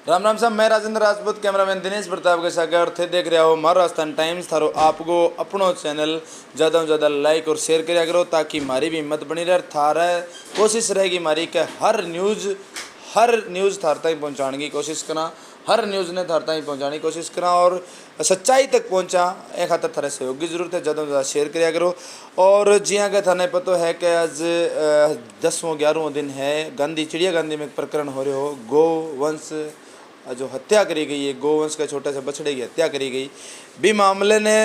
राम राम साहब, मैं राजेंद्र राजपूत, कैमरामैन दिनेश प्रताप के साथ और थे देख रहे हो महाराष्ट्र टाइम्स। थारो आपको अपनो चैनल ज़्यादा से ज़्यादा लाइक और शेयर करा करो ताकि हमारी भी हिम्मत बनी रहे। थारा कोशिश रहेगी हमारी कि हर न्यूज़ थार तक पहुँचाने की कोशिश करा, हर न्यूज़ ने थार तक पहुँचाने की कोशिश करा और सच्चाई तक पहुँचा। एक खातर थारे सहयोग की जरूरत है, ज़्यादा से ज़्यादा शेयर करा करो। और जिया के थाने पता है कि आज 10वां 11वां दिन है, गांधी चिड़िया गांधी में एक प्रकरण हो रहे हो, गोवंश जो हत्या करी गई है, गोवंश के छोटे से बछड़े की हत्या करी गई। भी मामले ने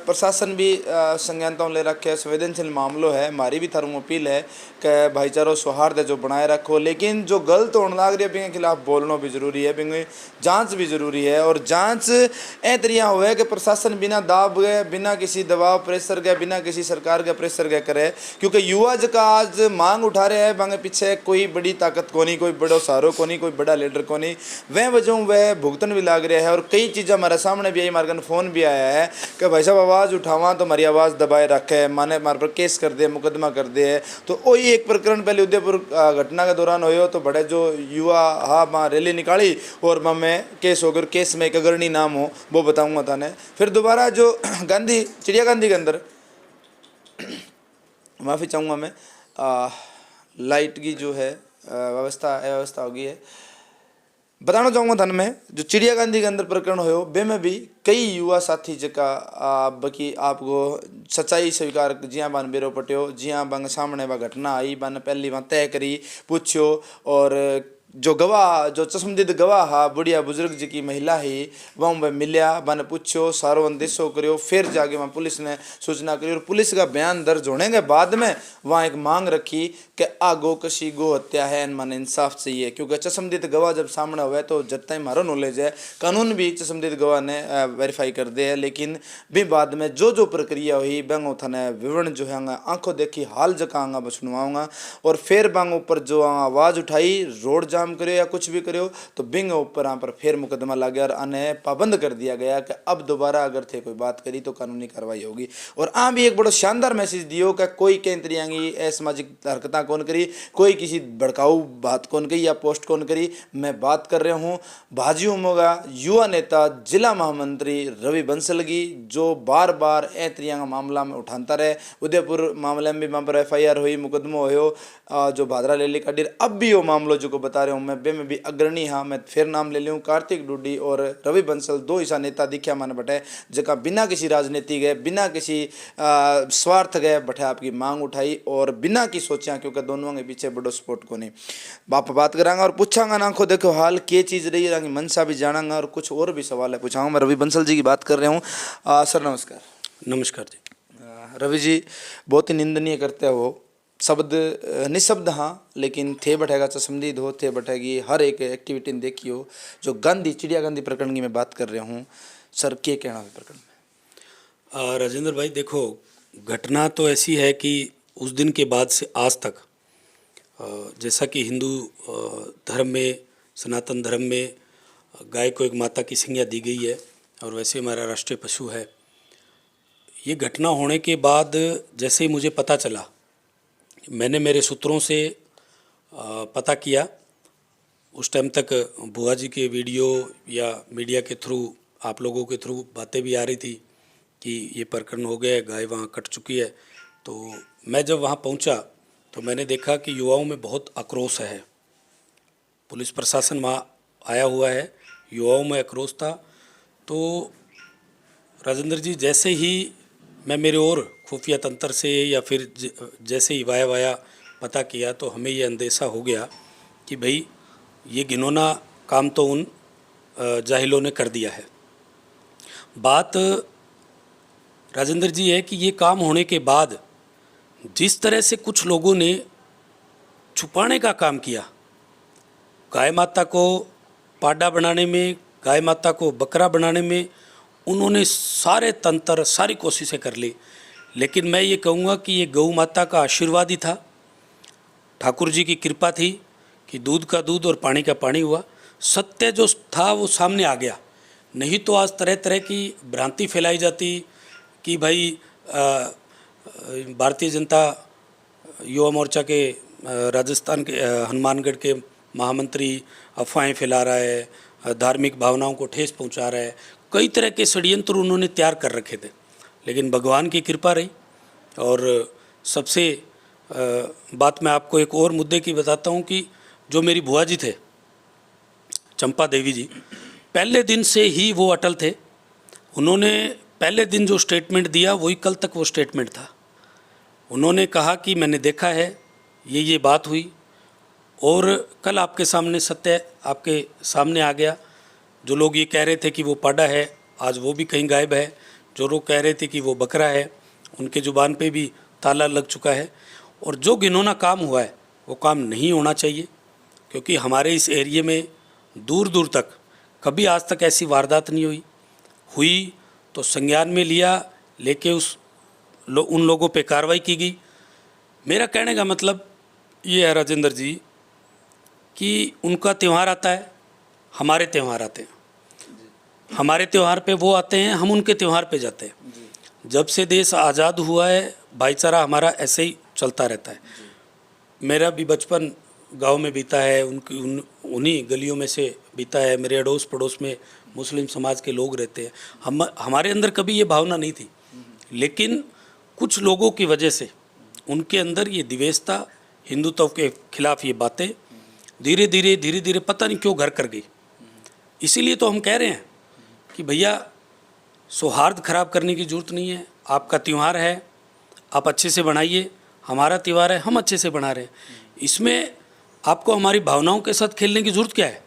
प्रशासन भी संज्ञानता ले रखे है, संवेदनशील मामलो है। हमारी भी थारू अपील है कि भाईचारो सौहार्द जो बनाए रखो, लेकिन जो गलत होने लग रही है बिंगे खिलाफ बोलना भी जरूरी है, बिंगे जांच भी जरूरी है। और जांच ए तरिया हुए कि प्रशासन बिना दाब गए, बिना किसी दबाव प्रेशर के, बिना किसी सरकार के प्रेशर के करे। क्योंकि युवा जो आज मांग उठा रहे हैं, बांगे पीछे कोई बड़ी ताकत को नहीं, कोई बड़ो सहारो को नहीं, कोई बड़ा लीडर को नहीं। वह वजह वह भुगतन भी लाग रहा है। और कई चीज़ें हमारे सामने भी आई, हमारे फ़ोन भी आया है कि भाई साहब आवाज़ उठावा तो हमारी आवाज़ दबाए रखे, माने हमारे पर केस कर दे, मुकदमा कर दे। तो वही एक प्रकरण पहले उदयपुर घटना के दौरान हो, तो बड़े जो युवा हाँ वहाँ रैली निकाली और वहाँ में केस हो गया। केस में एक अग्रणी नाम हो वो बताऊँगा थाने। फिर दोबारा जो गांधी चिड़िया गांधी के अंदर माफ़ी चाहूँगा मैं, लाइट की जो है व्यवस्था होगी है, बताना चाहूँगा थाने में जो चिड़िया गांधी के अंदर प्रकरण हो बे में भी कई युवा साथी जका बाकी आपको सच्चाई स्वीकार जिया बान बेरो पट्यो, जिया बंग सामने वह घटना आई, बन पहली वहाँ तय करी पूछो। और जो गवाह जो चश्मदीद गवाह हा बुढ़िया बुजुर्ग जी की महिला ही वहाँ मिलिया, बन पूछो, सारो अंदेशो करो। फिर जाके वहाँ पुलिस ने सूचना करी और पुलिस का बयान दर्ज होने के बाद में वहाँ एक मांग रखी कि गो कशी गो हत्या है, मन इंसाफ चाहिए। क्योंकि चश्मदीद गवाह जब सामने हुए तो जत्ता ही मारो नॉलेज है, कानून भी चश्मदीद गवाह ने वेरीफाई कर दे है। लेकिन भी बाद में जो प्रक्रिया हुई बैंगो थाने विवरण जो है आंखों देखी हाल जका आंगा सुनवाऊंगा। और फिर बांग ऊपर जो आवाज़ उठाई, रोड जाम करो या कुछ भी करो, तो बिंग ऊपर पर फिर मुकदमा लग गया और अने पाबंद कर दिया गया कि अब दोबारा अगर थे कोई बात करी तो कानूनी कार्रवाई होगी। और भी एक बड़ा शानदार मैसेज दियो कि कोई कई तरियांगी असामाजिक हरकत कौन करी, कोई किसी भड़काऊ बात कौन करी या पोस्ट कौन करी। मैं बात कर रहा हूँ भाजयू मोगा युवा नेता जिला महामंत्री रवि बंसल की, जो बार बार ए तरियांगा मामला में उठाता रहे। उदयपुर मामले में भी वहाँ पर FIR हुई, मुकदमा हो जो भादरा ले ली काडिर। अब भी वो मामलो जो को बता रहा हूँ मैं, बे में भी अग्रणी हाँ मैं फिर नाम ले लूँ, कार्तिक डूडी और रवि बंसल दो ऐसा नेता दिखा मैंने बटे जगह बिना किसी राजनीति गए, बिना किसी स्वार्थ गए बटे आपकी मांग उठाई और बिना की सोचा, क्योंकि दोनों के पीछे बड़ो सपोर्ट को नहीं। बात करांगा और पूछांगा ना आंखों देखो हाल क्या चीज़ रही है, मनसा भी जानांगा और कुछ और भी सवाल है पूछाऊंगा। मैं रवि बंसल जी की बात कर रहा हूँ। सर नमस्कार। नमस्कार जी। रवि जी, बहुत ही निंदनीय करते हो शब्द निशब्द हाँ, लेकिन थे बैठेगा चश्मदीद हो, थे बैठेगी हर एक एक्टिविटी देखी हो। जो गांधी चिड़िया गांधी प्रकरण की मैं बात कर रहा हूँ, सर क्या कहना है प्रकरण में? राजेंद्र भाई देखो, घटना तो ऐसी है कि उस दिन के बाद से आज तक जैसा कि हिंदू धर्म में, सनातन धर्म में गाय को एक माता की संज्ञा दी गई है और वैसे हमारा राष्ट्रीय पशु है। ये घटना होने के बाद जैसे ही मुझे पता चला, मैंने मेरे सूत्रों से पता किया। उस टाइम तक बुआ जी के वीडियो या मीडिया के थ्रू, आप लोगों के थ्रू बातें भी आ रही थी कि ये प्रकरण हो गया है, गाय वहाँ कट चुकी है। तो मैं जब वहाँ पहुँचा तो मैंने देखा कि युवाओं में बहुत आक्रोश है। पुलिस प्रशासन वहाँ आया हुआ है, युवाओं में आक्रोश था। तो राजेंद्र जी, जैसे ही मैं मेरे और खुफिया तंत्र से या फिर जैसे ही वाया पता किया तो हमें ये अंदेशा हो गया कि भाई ये घिनौना काम तो उन जाहिलों ने कर दिया है। बात राजेंद्र जी है कि ये काम होने के बाद जिस तरह से कुछ लोगों ने छुपाने का काम किया, गाय माता को पाडा बनाने में, गाय माता को बकरा बनाने में उन्होंने सारे तंत्र, सारी कोशिशें कर ली। लेकिन मैं ये कहूँगा कि ये गौ माता का आशीर्वाद ही था, ठाकुर जी की कृपा थी कि दूध का दूध और पानी का पानी हुआ। सत्य जो था वो सामने आ गया। नहीं तो आज तरह तरह की भ्रांति फैलाई जाती कि भाई भारतीय जनता युवा मोर्चा के राजस्थान के हनुमानगढ़ के महामंत्री अफवाहें फैला रहा है, धार्मिक भावनाओं को ठेस पहुंचा रहा है, कई तरह के षड्यंत्र उन्होंने तैयार कर रखे थे। लेकिन भगवान की कृपा रही। और सबसे बात मैं आपको एक और मुद्दे की बताता हूं कि जो मेरी बुआ जी थे, चंपा देवी जी, पहले दिन से ही वो अटल थे। उन्होंने पहले दिन जो स्टेटमेंट दिया वही कल तक वो स्टेटमेंट था। उन्होंने कहा कि मैंने देखा है, ये बात हुई, और कल आपके सामने सत्य आपके सामने आ गया। जो लोग ये कह रहे थे कि वो पाडा है, आज वो भी कहीं गायब है। जो लोग कह रहे थे कि वो बकरा है, उनके ज़ुबान पे भी ताला लग चुका है। और जो घिनौना काम हुआ है वो काम नहीं होना चाहिए, क्योंकि हमारे इस एरिए में दूर दूर तक कभी आज तक ऐसी वारदात नहीं हुई तो संज्ञान में लिया, लेके उन लोगों पे कार्रवाई की गई। मेरा कहने का मतलब ये है राजेंद्र जी कि उनका त्यौहार आता है, हमारे त्यौहार आते हैं, हमारे त्यौहार पे वो आते हैं, हम उनके त्यौहार पे जाते हैं। जब से देश आज़ाद हुआ है भाईचारा हमारा ऐसे ही चलता रहता है। मेरा भी बचपन गांव में बीता है, उन्हीं गलियों में से बीता है। मेरे अड़ोस पड़ोस में मुस्लिम समाज के लोग रहते हैं। हमारे अंदर कभी ये भावना नहीं थी, लेकिन कुछ लोगों की वजह से उनके अंदर ये द्वेषता, हिंदुत्व के खिलाफ ये बातें धीरे धीरे पता नहीं क्यों घर कर गई। इसीलिए तो हम कह रहे हैं कि भैया सौहार्द खराब करने की ज़रूरत नहीं है। आपका त्यौहार है, आप अच्छे से बनाइए, हमारा त्यौहार है, हम अच्छे से बना रहे हैं। इसमें आपको हमारी भावनाओं के साथ खेलने की ज़रूरत क्या है?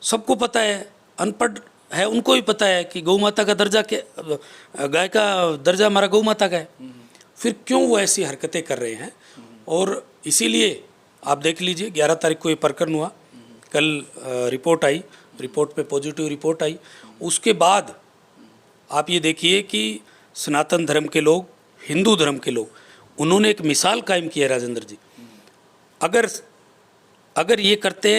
सबको पता है, अनपढ़ है उनको भी पता है कि गौ माता का दर्जा गाय का दर्जा हमारा गौ माता का है। फिर क्यों वो ऐसी हरकतें कर रहे हैं? और इसीलिए आप देख लीजिए 11 तारीख को ये प्रकरण हुआ, कल रिपोर्ट आई, रिपोर्ट पे पॉजिटिव रिपोर्ट आई। उसके बाद आप ये देखिए कि सनातन धर्म के लोग, हिंदू धर्म के लोग, उन्होंने एक मिसाल कायम की है राजेंद्र जी। अगर ये करते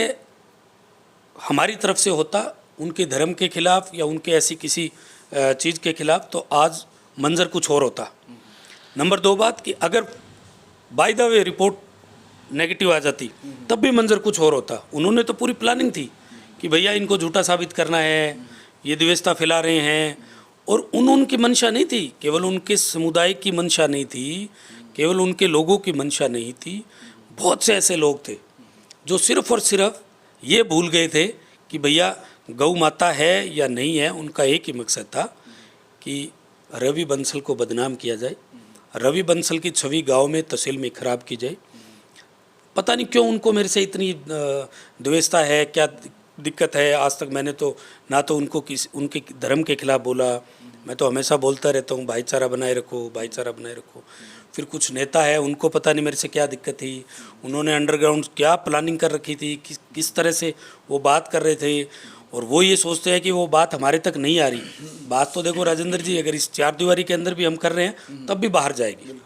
हमारी तरफ से होता उनके धर्म के खिलाफ या उनके ऐसी किसी चीज़ के खिलाफ, तो आज मंजर कुछ और होता। नंबर 2 बात कि अगर by the way report negative आ जाती तब भी मंजर कुछ और होता। उन्होंने तो पूरी प्लानिंग थी कि भैया इनको झूठा साबित करना है, ये द्वेषता फैला रहे हैं। और उनकी मंशा नहीं थी, केवल उनके समुदाय की मंशा नहीं थी, केवल उनके लोगों की मंशा नहीं थी। बहुत से ऐसे लोग थे जो सिर्फ और सिर्फ ये भूल गए थे कि भैया गौ माता है या नहीं है। उनका एक ही मकसद था कि रवि बंसल को बदनाम किया जाए, रवि बंसल की छवि गांव में, तहसील में खराब की जाए। पता नहीं क्यों उनको मेरे से इतनी द्वेषता है, क्या दिक्कत है? आज तक मैंने तो ना तो उनके धर्म के खिलाफ बोला, मैं तो हमेशा बोलता रहता हूँ भाईचारा बनाए रखो, भाईचारा बनाए रखो। फिर कुछ नेता है, उनको पता नहीं मेरे से क्या दिक्कत थी, उन्होंने अंडरग्राउंड क्या प्लानिंग कर रखी थी, किस तरह से वो बात कर रहे थे, और वो ये सोचते हैं कि वो बात हमारे तक नहीं आ रही। बात तो देखो राजेंद्र जी, अगर इस 4 दीवारी के अंदर भी हम कर रहे हैं तब भी बाहर जाएगी।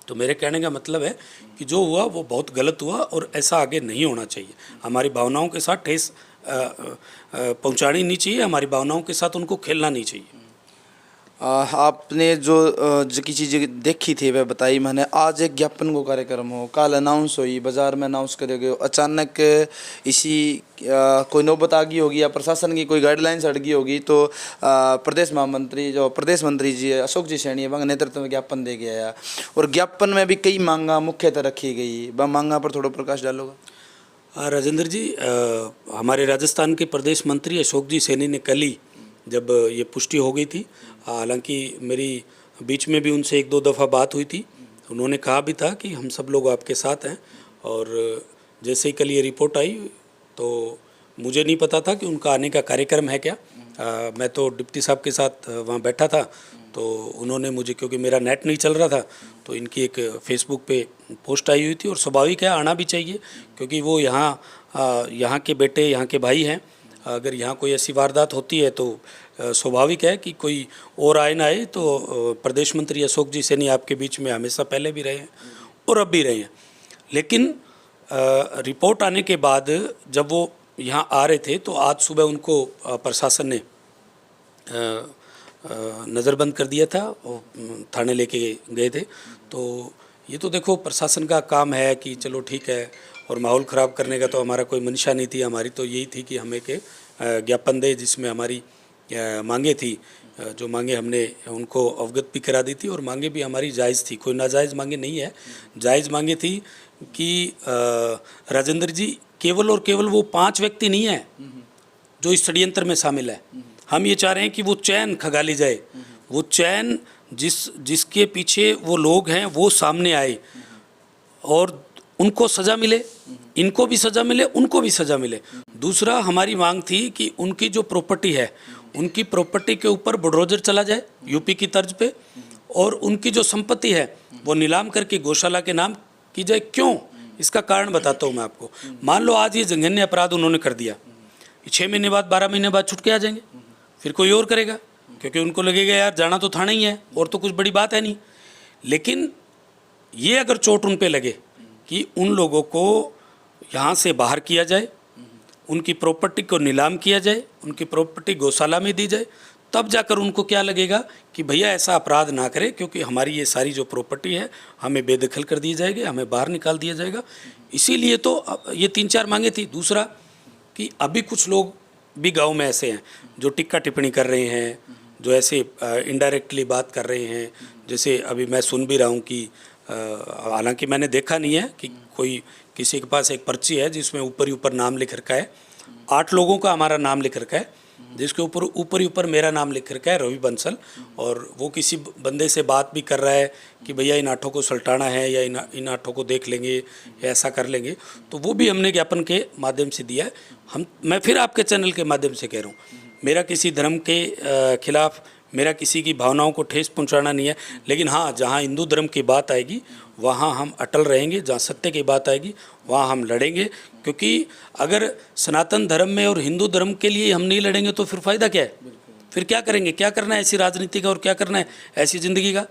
तो मेरे कहने का मतलब है कि जो हुआ वो बहुत गलत हुआ और ऐसा आगे नहीं होना चाहिए। हमारी भावनाओं के साथ ठेस पहुंचानी नहीं चाहिए, हमारी भावनाओं के साथ उनको खेलना नहीं चाहिए। आपने जो की चीज़ें देखी थी वह बताई मैंने। आज एक ज्ञापन को कार्यक्रम हो, कल अनाउंस हुई, बाज़ार में अनाउंस करे गए, अचानक इसी कोई नौबत आ गई होगी या प्रशासन की कोई गाइडलाइंस हट गई होगी, तो प्रदेश महामंत्री जो प्रदेश मंत्री जी है अशोक जी सैनी वह नेतृत्व में ज्ञापन दे गया। और ज्ञापन में भी कई मांगा मुख्यतः रखी गई, वह मांगा पर थोड़ा प्रकाश डालोगा? राजेंद्र जी, हमारे राजस्थान के प्रदेश मंत्री अशोक जी सैनी ने कल ही जब ये पुष्टि हो गई थी, हालांकि मेरी बीच में भी उनसे 1-2 दफ़ा बात हुई थी, उन्होंने कहा भी था कि हम सब लोग आपके साथ हैं। और जैसे ही कल ये रिपोर्ट आई तो मुझे नहीं पता था कि उनका आने का कार्यक्रम है क्या। मैं तो डिप्टी साहब के साथ वहाँ बैठा था, तो उन्होंने मुझे, क्योंकि मेरा नेट नहीं चल रहा था, तो इनकी एक फेसबुक पे पोस्ट आई हुई थी। और स्वाभाविक है, आना भी चाहिए, क्योंकि वो यहाँ के बेटे, यहाँ के भाई हैं। अगर यहाँ कोई ऐसी वारदात होती है तो स्वाभाविक है कि कोई और आए ना आए। तो प्रदेश मंत्री अशोक जी सैनी आपके बीच में हमेशा पहले भी रहे हैं और अब भी रहे हैं। लेकिन रिपोर्ट आने के बाद जब वो यहाँ आ रहे थे तो आज सुबह उनको प्रशासन ने नज़रबंद कर दिया था और थाने लेके गए थे। तो ये तो देखो प्रशासन का काम है कि चलो ठीक है, और माहौल ख़राब करने का तो हमारा कोई मंशा नहीं थी। हमारी तो यही थी कि हमें के ज्ञापन दे जिसमें हमारी मांगे थी, जो मांगे हमने उनको अवगत भी करा दी थी और मांगे भी हमारी जायज़ थी, कोई नाजायज़ मांगे नहीं है, जायज़ मांगे थी कि राजेंद्र जी केवल और केवल वो 5 व्यक्ति नहीं है जो इस षड्यंत्र में शामिल है। हम ये चाह रहे हैं कि वो चैन खगाली जाए, वो चैन जिसके पीछे वो लोग हैं वो सामने आए और उनको सज़ा मिले, इनको भी सज़ा मिले, उनको भी सज़ा मिले। दूसरा हमारी मांग थी कि उनकी जो प्रॉपर्टी है, उनकी प्रॉपर्टी के ऊपर बुलडोजर चला जाए यूपी की तर्ज पे, और उनकी जो संपत्ति है वो नीलाम करके गौशाला के नाम की जाए। क्यों? इसका कारण बताता हूँ मैं आपको। मान लो आज ये जघन्य अपराध उन्होंने कर दिया, 6 महीने बाद 12 महीने बाद छुट के आ जाएंगे, फिर कोई और करेगा, क्योंकि उनको लगेगा यार जाना तो थाना ही है और तो कुछ बड़ी बात है नहीं। लेकिन ये अगर चोट उन पे लगे कि उन लोगों को यहाँ से बाहर किया जाए, उनकी प्रॉपर्टी को नीलाम किया जाए, उनकी प्रॉपर्टी गौशाला में दी जाए, तब जाकर उनको क्या लगेगा कि भैया ऐसा अपराध ना करें, क्योंकि हमारी ये सारी जो प्रॉपर्टी है हमें बेदखल कर दी जाएगी, हमें बाहर निकाल दिया जाएगा। इसीलिए तो ये 3-4 मांगे थी। दूसरा कि अभी कुछ लोग भी गांव में ऐसे हैं जो टिक्का टिप्पणी कर रहे हैं, जो ऐसे इनडायरेक्टली बात कर रहे हैं। जैसे अभी मैं सुन भी रहा हूँ कि हालांकि मैंने देखा नहीं है कि कोई किसी के पास एक पर्ची है जिसमें ऊपर ही ऊपर नाम लिख रखा है, 8 लोगों का हमारा नाम लिख रखा है, जिसके ऊपर ही ऊपर मेरा नाम लिख रखा है रवि बंसल, और वो किसी बंदे से बात भी कर रहा है कि भैया इन 8 को सल्टाना है या इन 8 को देख लेंगे या ऐसा कर लेंगे। तो वो भी हमने ज्ञापन के माध्यम से दिया है। मैं फिर आपके चैनल के माध्यम से कह रहा हूँ, मेरा किसी धर्म के खिलाफ, मेरा किसी की भावनाओं को ठेस पहुंचाना नहीं है। लेकिन हाँ, जहाँ हिंदू धर्म की बात आएगी वहाँ हम अटल रहेंगे, जहाँ सत्य की बात आएगी वहाँ हम लड़ेंगे। क्योंकि अगर सनातन धर्म में और हिंदू धर्म के लिए हम नहीं लड़ेंगे तो फिर फ़ायदा क्या है? फिर क्या करेंगे? क्या करना है ऐसी राजनीति का और क्या करना है ऐसी ज़िंदगी का?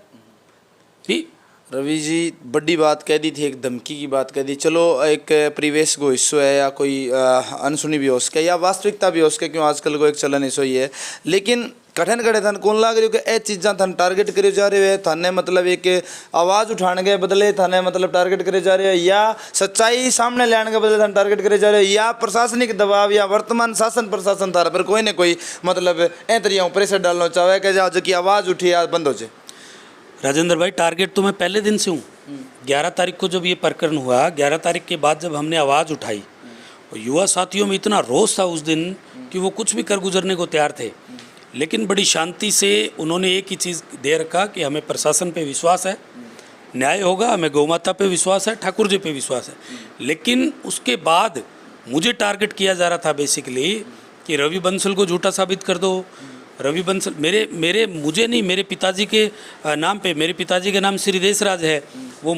भी रवि जी बड़ी बात कह दी थी, एक धमकी की बात कह दी। चलो एक परिवेश को हिस्सों है या कोई अनसुनी भी हो सके या वास्तविकता भी हो सके, क्यों आजकल को एक चलन हिस्सो ही है। लेकिन कठिन कड़े थन कौन लाग रही हो कि ए चीज़ा थन टारगेट करे जा रहे हो, थाने मतलब एक आवाज़ उठाने के बदले थाने मतलब टारगेट करे जा रहे हो, या सच्चाई सामने लाने के बदले थाने टारगेट करे जा रहे हो, या प्रशासनिक दबाव या वर्तमान शासन प्रशासन थारा पर कोई ना कोई मतलब ए तरीका प्रेशर डालना चाहे कि आज की आवाज़ उठी आज बंद हो जाए। राजेंद्र भाई, टारगेट तो मैं पहले दिन से हूँ। 11 तारीख को जब ये प्रकरण हुआ, 11 तारीख के बाद जब हमने आवाज़ उठाई, और युवा साथियों में इतना रोष था उस दिन कि वो कुछ भी कर गुजरने को तैयार थे। लेकिन बड़ी शांति से उन्होंने एक ही चीज़ दे रखा कि हमें प्रशासन पे विश्वास है, न्याय होगा, हमें गौ माता पे विश्वास है, ठाकुर जी पे विश्वास है। लेकिन उसके बाद मुझे टारगेट किया जा रहा था बेसिकली कि रवि बंसल को झूठा साबित कर दो। रवि बंसल मुझे नहीं, मेरे पिताजी के नाम पे, मेरे पिताजी का नाम श्री देशराज है। वो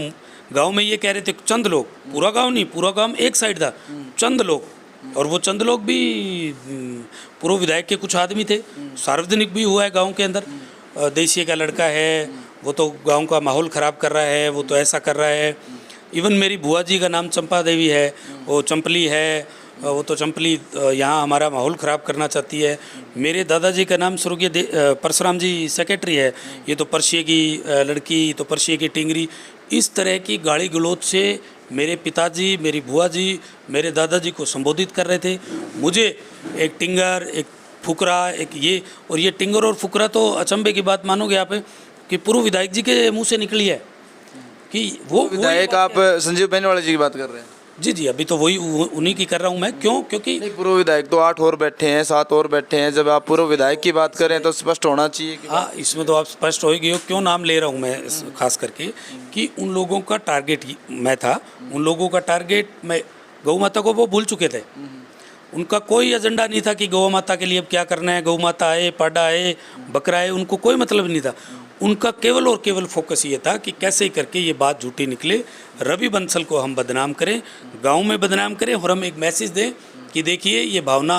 गांव में ये कह रहे थे चंद लोग, पूरा गांव नहीं, पूरा गांव एक साइड था, चंद लोग, और वो चंद लोग भी पूर्व विधायक के कुछ आदमी थे। सार्वजनिक भी हुआ है गांव के अंदर, देसिए का लड़का है, वो तो गांव का माहौल ख़राब कर रहा है, वो तो ऐसा कर रहा है। इवन मेरी बुआ जी का नाम चंपा देवी है, वो चंपली है, वो तो चंपली यहाँ हमारा माहौल ख़राब करना चाहती है। मेरे दादाजी का नाम स्वर्गीय परशुराम जी सेक्रेटरी है, ये तो परशिए की लड़की, तो परशिए की टिंगरी। इस तरह की गाली गलौज से मेरे पिताजी, मेरी बुआ जी, मेरे दादाजी को संबोधित कर रहे थे। मुझे एक टिंगर, एक फुकरा, एक ये, और ये टिंगर और फुकरा तो अचंभे की बात मानोगे आप कि पूर्व विधायक जी के मुँह से निकली है कि वो विधायक आप संजीव बेनीवाल जी की बात कर रहे हैं? जी जी, अभी तो वही उन्हीं की कर रहा हूँ मैं। क्यों? क्योंकि पूर्व विधायक तो 8 और बैठे हैं, 7 और बैठे हैं। जब आप पूर्व विधायक की बात करें तो स्पष्ट होना चाहिए कि हाँ, इसमें तो आप स्पष्ट हो गए हो। क्यों नाम ले रहा हूँ मैं खास करके कि उन लोगों का टारगेट मैं था, उन लोगों का टारगेट मैं गौ माता को वो भूल चुके थे। उनका कोई एजेंडा नहीं था कि गौ माता के लिए अब क्या करना है, गौ माता आए, पाडा आए, बकरा आए, उनको कोई मतलब नहीं था। उनका केवल और केवल फोकस ये था कि कैसे ही करके ये बात झूठी निकले, रवि बंसल को हम बदनाम करें, गांव में बदनाम करें, और हम एक मैसेज दें कि देखिए ये भावना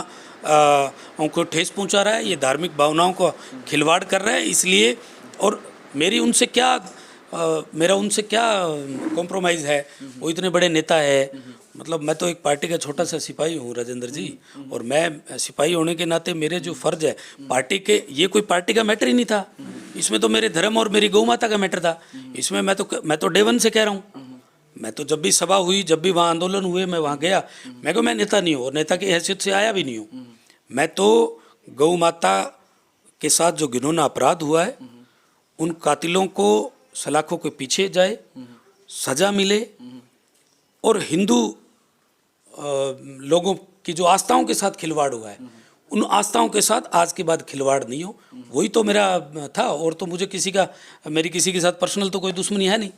उनको ठेस पहुंचा रहा है, ये धार्मिक भावनाओं को खिलवाड़ कर रहा है। इसलिए, और मेरा उनसे क्या कॉम्प्रोमाइज़ है, वो इतने बड़े नेता है। मतलब मैं तो एक पार्टी का छोटा सा सिपाही हूँ राजेंद्र जी, और मैं सिपाही होने के नाते मेरे जो फ़र्ज है पार्टी के, ये कोई पार्टी का मैटर ही नहीं था, इसमें तो मेरे धर्म और मेरी गौ माता का मैटर था। इसमें मैं तो डे वन से कह रहा हूँ, मैं तो जब भी सभा हुई, जब भी वहाँ आंदोलन हुए, मैं वहाँ गया। मैं को मैं नेता नहीं हूँ और नेता की हैसियत से आया भी नहीं हूँ। मैं तो गौ माता के साथ जो घिनौना अपराध हुआ है, उन कातिलों को सलाखों के पीछे जाए, सजा मिले, और हिंदू लोगों की जो आस्थाओं के साथ खिलवाड़ हुआ है, उन आस्थाओं के साथ आज के बाद खिलवाड़ नहीं हो। वही तो मेरा था। और तो मुझे मेरी किसी के साथ पर्सनल तो कोई दुश्मनी है नहीं।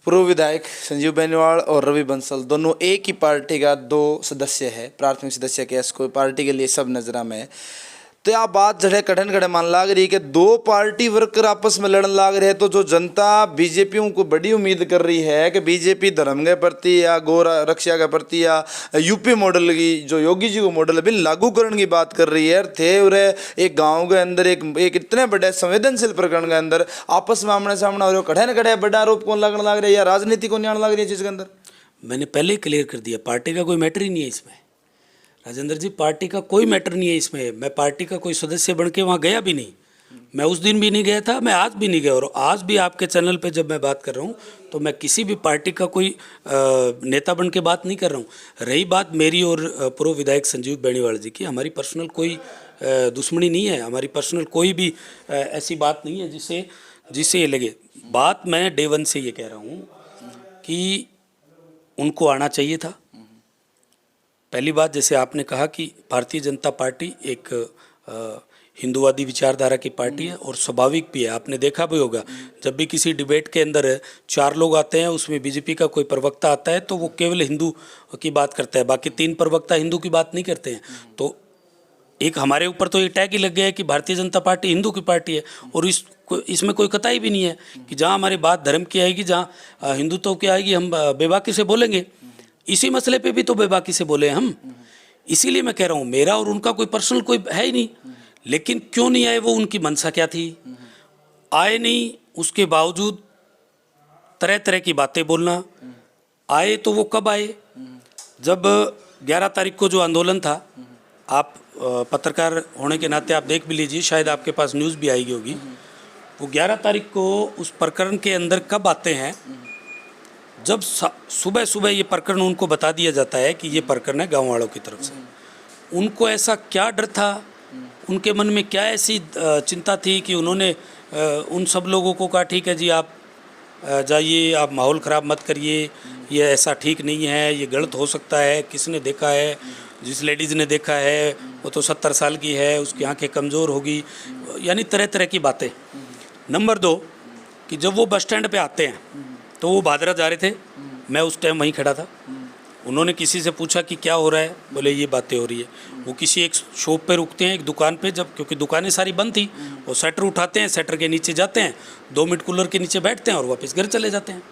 पूर्व विधायक संजीव बेनीवाल और रवि बंसल दोनों एक ही पार्टी का 2 सदस्य है, प्राथमिक सदस्य के कोई पार्टी के लिए सब नजरा में है। तो यह बात जड़े कठिन खड़े मान लाग रही कि 2 पार्टी वर्कर आपस में लड़न लाग रहे हैं। तो जो जनता बीजेपी को बड़ी उम्मीद कर रही है कि बीजेपी धर्म के प्रति या गौ रक्षा के प्रति या यूपी मॉडल की जो योगी जी को मॉडल है लागू करने की बात कर रही है। थे और एक गांव के अंदर एक इतने बड़े संवेदनशील प्रकरण के अंदर आपस में आमने सामने और कठिन खड़े बड़ा आरोप कौन लगने लग रहा है या राजनीति को न्याण लग रही है चीज़ के अंदर। मैंने पहले ही क्लियर कर दिया, पार्टी का कोई मैटर ही नहीं है इसमें। राजेंद्र जी, पार्टी का कोई मैटर नहीं है इसमें। मैं पार्टी का कोई सदस्य बन के वहाँ गया भी नहीं। मैं उस दिन भी नहीं गया था, मैं आज भी नहीं गया। और आज भी आपके चैनल पे जब मैं बात कर रहा हूँ तो मैं किसी भी पार्टी का कोई नेता बन के बात नहीं कर रहा हूँ। रही बात मेरी और पूर्व विधायक संजीव बेनीवाल जी की, हमारी पर्सनल कोई दुश्मनी नहीं है, हमारी पर्सनल कोई भी ऐसी बात नहीं है जिससे ये लगे। बात मैं डे 1 से ये कह रहा हूँ कि उनको आना चाहिए था। पहली बात, जैसे आपने कहा कि भारतीय जनता पार्टी एक हिंदूवादी विचारधारा की पार्टी है और स्वाभाविक भी है। आपने देखा भी होगा, जब भी किसी डिबेट के अंदर 4 लोग आते हैं, उसमें बीजेपी का कोई प्रवक्ता आता है तो वो केवल हिंदू की बात करता है, बाकी 3 प्रवक्ता हिंदू की बात नहीं करते हैं। तो एक हमारे ऊपर तो ये टैग ही लग गया है कि भारतीय जनता पार्टी हिंदू की पार्टी है। और इसमें कोई कतई भी नहीं है कि जहाँ हमारी बात धर्म की आएगी, जहाँ हिंदुत्व की आएगी, हम बेबाकी से बोलेंगे। इसी मसले पे भी तो बेबाकी से बोले हम। इसीलिए मैं कह रहा हूँ, मेरा और उनका कोई पर्सनल कोई है ही नहीं। लेकिन क्यों नहीं आए, वो उनकी मंशा क्या थी, आए नहीं। उसके बावजूद तरह तरह की बातें बोलना। आए तो वो कब आए, जब 11 तारीख को जो आंदोलन था, आप पत्रकार होने के नाते आप देख भी लीजिए, शायद आपके पास न्यूज़ भी आएगी होगी। वो 11 तारीख को उस प्रकरण के अंदर कब आते हैं, जब सुबह सुबह ये प्रकरण उनको बता दिया जाता है कि ये प्रकरण है गाँव वालों की तरफ से। उनको ऐसा क्या डर था, उनके मन में क्या ऐसी चिंता थी कि उन्होंने उन सब लोगों को कहा ठीक है जी, आप जाइए, आप माहौल ख़राब मत करिए, ये ऐसा ठीक नहीं है, ये गलत हो सकता है। किसने देखा है, जिस लेडीज़ ने देखा है वो तो 70 साल की है, उसकी आंखें कमज़ोर होगी, यानी तरह तरह की बातें। नंबर 2 कि जब वो बस स्टैंड पे आते हैं तो वो भादरा जा रहे थे, मैं उस टाइम वहीं खड़ा था। उन्होंने किसी से पूछा कि क्या हो रहा है, बोले ये बातें हो रही है। वो किसी एक शॉप पे रुकते हैं, एक दुकान पे, जब क्योंकि दुकानें सारी बंद थी, वो शटर उठाते हैं, शटर के नीचे जाते हैं, 2 मिनट कूलर के नीचे बैठते हैं और वापस घर चले जाते हैं।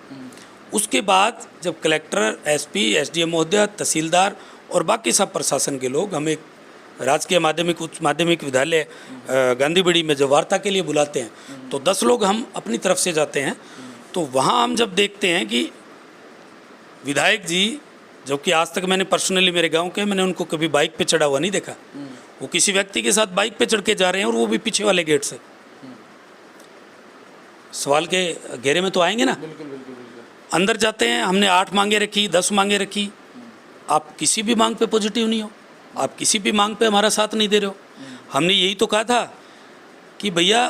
उसके बाद जब कलेक्टर, एसपी, एसडीएम महोदय, तहसीलदार और बाकी सब प्रशासन के लोग हमें राजकीय माध्यमिक उच्च माध्यमिक विद्यालय गांधीबड़ी में जब वार्ता के लिए बुलाते हैं तो 10 लोग हम अपनी तरफ से जाते हैं। तो वहाँ हम जब देखते हैं कि विधायक जी, जबकि आज तक मैंने पर्सनली मेरे गांव के, मैंने उनको कभी बाइक पे चढ़ा हुआ नहीं देखा। वो किसी व्यक्ति के साथ बाइक पे चढ़ के जा रहे हैं और वो भी पीछे वाले गेट से। सवाल के घेरे में तो आएंगे ना। अंदर जाते हैं, हमने 8 मांगे रखी, 10 मांगे रखी। आप किसी भी मांग पे पॉजिटिव नहीं हो, आप किसी भी मांग पे हमारा साथ नहीं दे रहे हो। हमने यही तो कहा था कि भैया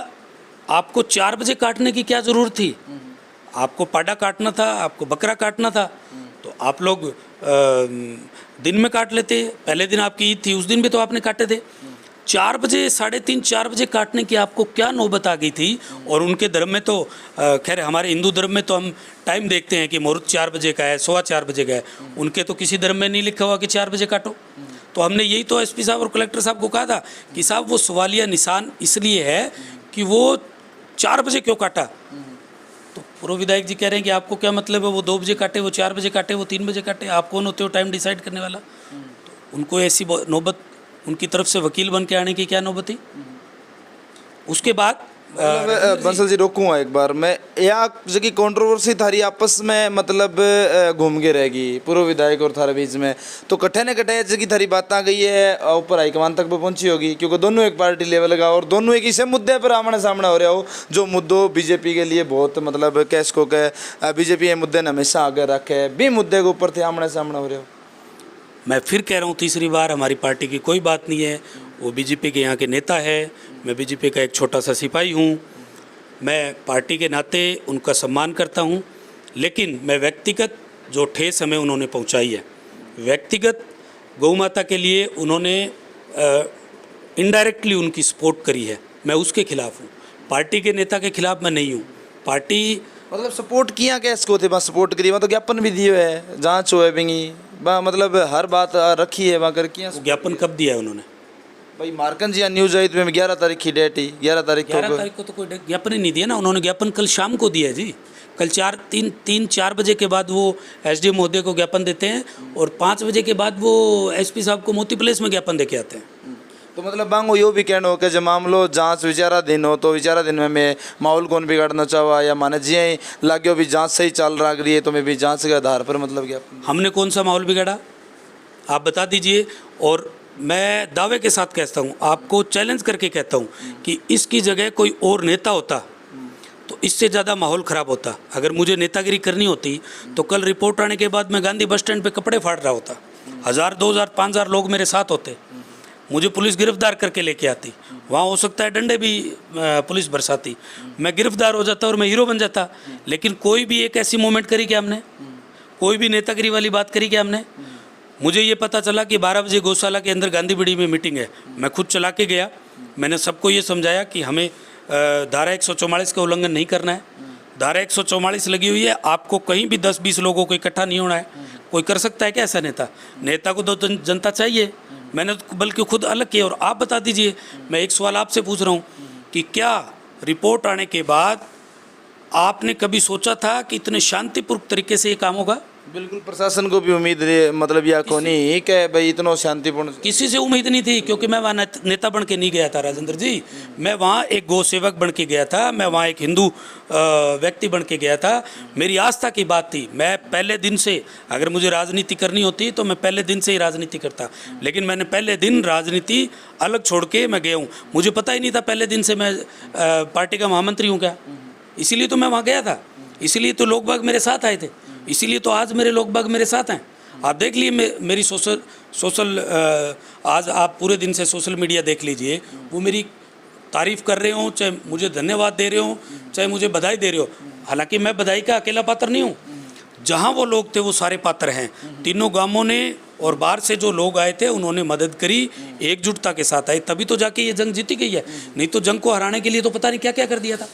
आपको 4 बजे काटने की क्या ज़रूरत थी, आपको पाडा काटना था, आपको बकरा काटना था, तो आप लोग दिन में काट लेते। पहले दिन आपकी ईद थी, उस दिन भी तो आपने काटे थे। 4 बजे, 3:30, 4 बजे काटने की आपको क्या नौबत आ गई थी। और उनके धर्म में तो खैर, हमारे हिंदू धर्म में तो हम टाइम देखते हैं कि मुहूर्त 4 बजे का है, 4:15 बजे का है। उनके तो किसी धर्म में नहीं लिखा हुआ कि 4 बजे काटो। तो हमने यही तो एसपी साहब और कलेक्टर साहब को कहा था कि साहब वो सवालिया निशान इसलिए है कि वो 4 बजे क्यों काटा। तो पूर्व विधायक जी कह रहे हैं कि आपको क्या मतलब है, वो 2 बजे काटे, वो 4 बजे काटे, वो 3 बजे काटे, आप कौन होते हो टाइम डिसाइड करने वाला। तो उनको ऐसी नौबत, उनकी तरफ से वकील बन के आने की क्या नौबत थी। उसके बाद बंसल जी रोकूंगा एक बार मैं, या जगह कंट्रोवर्सी थारी आपस में मतलब घूम के रहेगी पूर्व विधायक और थारे बीच में, तो कट्ठे ने कट्ठे जगह थारी बात आ गई है ऊपर हाईकमान तक भी पहुंची होगी, क्योंकि दोनों एक पार्टी लेवल का और दोनों एक इसे मुद्दे पर आमने सामने हो रहे हो, जो मुद्दों बीजेपी के लिए बहुत मतलब कैश को कह बीजेपी ये मुद्दे ने हमेशा आगे रखे भी मुद्दे के ऊपर थे आमने सामने हो रहे हो। मैं फिर कह रहा हूँ तीसरी बार, हमारी पार्टी की कोई बात नहीं है, वो बीजेपी के यहाँ के नेता है, मैं बीजेपी का एक छोटा सा सिपाही हूँ, मैं पार्टी के नाते उनका सम्मान करता हूँ, लेकिन मैं व्यक्तिगत जो ठेस हमें उन्होंने पहुँचाई है, व्यक्तिगत गौ माता के लिए उन्होंने इनडायरेक्टली उनकी सपोर्ट करी है, मैं उसके खिलाफ हूँ, पार्टी के नेता के खिलाफ मैं नहीं हूँ। पार्टी मतलब सपोर्ट किया क्या इसको थे, बस सपोर्ट करी, वहाँ तो ज्ञापन भी दिए है, जांच हुए बिंगी मतलब हर बात रखी है वहाँ कर किया। ज्ञापन कब दिया है उन्होंने? भाई मार्कन जी न्यूज आई तो 11 तारीख की डेट ही, 11 तारीख 11 तारीख को तो कोई ज्ञापन ही नहीं दिया ना, उन्होंने ज्ञापन कल शाम को दिया है जी, कल 4 बजे के बाद वो एसडीएम महोदय को ज्ञापन देते हैं और 5 बजे के बाद वो एसपी साहब को मोती प्लेस में ज्ञापन दे के आते हैं। तो मतलब बांगो यो भी कहना हो कि जब मामलो जांच विचाराधीन हो तो विचाराधीन में मैं माहौल कौन बिगाड़ना चाहवा, या माने जी लाग्यो भी जांच सही चल रही है तो मैं भी जांच के आधार पर मतलब क्या हमने कौन सा माहौल बिगाड़ा आप बता दीजिए। और मैं दावे के साथ कहता हूँ, आपको चैलेंज करके कहता हूँ कि इसकी जगह कोई और नेता होता तो इससे ज़्यादा माहौल ख़राब होता। अगर मुझे नेतागिरी करनी होती तो कल रिपोर्ट आने के बाद मैं गांधी बस स्टैंड पे कपड़े फाड़ रहा होता, 1000, 2000, 5000 लोग मेरे साथ होते, मुझे पुलिस गिरफ्तार करके लेके आती, वहाँ हो सकता है डंडे भी पुलिस बरसाती, मैं गिरफ्तार हो जाता और मैं हीरो बन जाता। लेकिन कोई भी एक ऐसी मोमेंट करी कि हमने, कोई भी नेतागिरी वाली बात करी कि हमने। मुझे ये पता चला कि 12 बजे गौशाला के अंदर गांधी बिड़ी में मीटिंग है, मैं खुद चला के गया, मैंने सबको ये समझाया कि हमें धारा 144 का उल्लंघन नहीं करना है, धारा 144 लगी हुई है, आपको कहीं भी 10-20 लोगों को इकट्ठा नहीं होना है। कोई कर सकता है क्या ऐसा नेता? नेता को तो जनता चाहिए, मैंने तो बल्कि खुद अलग किया। और आप बता दीजिए, मैं एक सवाल आपसे पूछ रहा हूँ कि क्या रिपोर्ट आने के बाद आपने कभी सोचा था कि इतने शांतिपूर्ण तरीके से ये काम होगा? बिल्कुल, प्रशासन को भी उम्मीद मतलब या को नहीं कि भाई इतना शांतिपूर्ण, किसी से उम्मीद नहीं थी, क्योंकि मैं वहाँ नेता बन के नहीं गया था राजेंद्र जी, मैं वहाँ एक गौ सेवक बन के गया था, मैं वहाँ एक हिंदू व्यक्ति बन के गया था। मेरी आस्था की बात थी, मैं पहले दिन से, अगर मुझे राजनीति करनी होती तो मैं पहले दिन से ही राजनीति करता, लेकिन मैंने पहले दिन राजनीति अलग छोड़ के मैं गया हूँ। मुझे पता ही नहीं था पहले दिन से मैं पार्टी का महामंत्री हूँ क्या, इसीलिए तो मैं वहाँ गया था, इसीलिए तो लोग बाग मेरे साथ आए थे, इसीलिए तो आज मेरे लोग बाग मेरे साथ हैं। आप देख लिए मेरी सोशल आज आप पूरे दिन से सोशल मीडिया देख लीजिए, वो मेरी तारीफ़ कर रहे हो, चाहे मुझे धन्यवाद दे रहे हो, चाहे मुझे बधाई दे रहे हो। हालांकि मैं बधाई का अकेला पात्र नहीं हूँ, जहाँ वो लोग थे वो सारे पात्र हैं। तीनों गांवों ने और बाहर से जो लोग आए थे उन्होंने मदद करी, एकजुटता के साथ आए, तभी तो जाके ये जंग जीती गई है। नहीं तो जंग को हराने के लिए तो पता नहीं क्या क्या कर दिया था,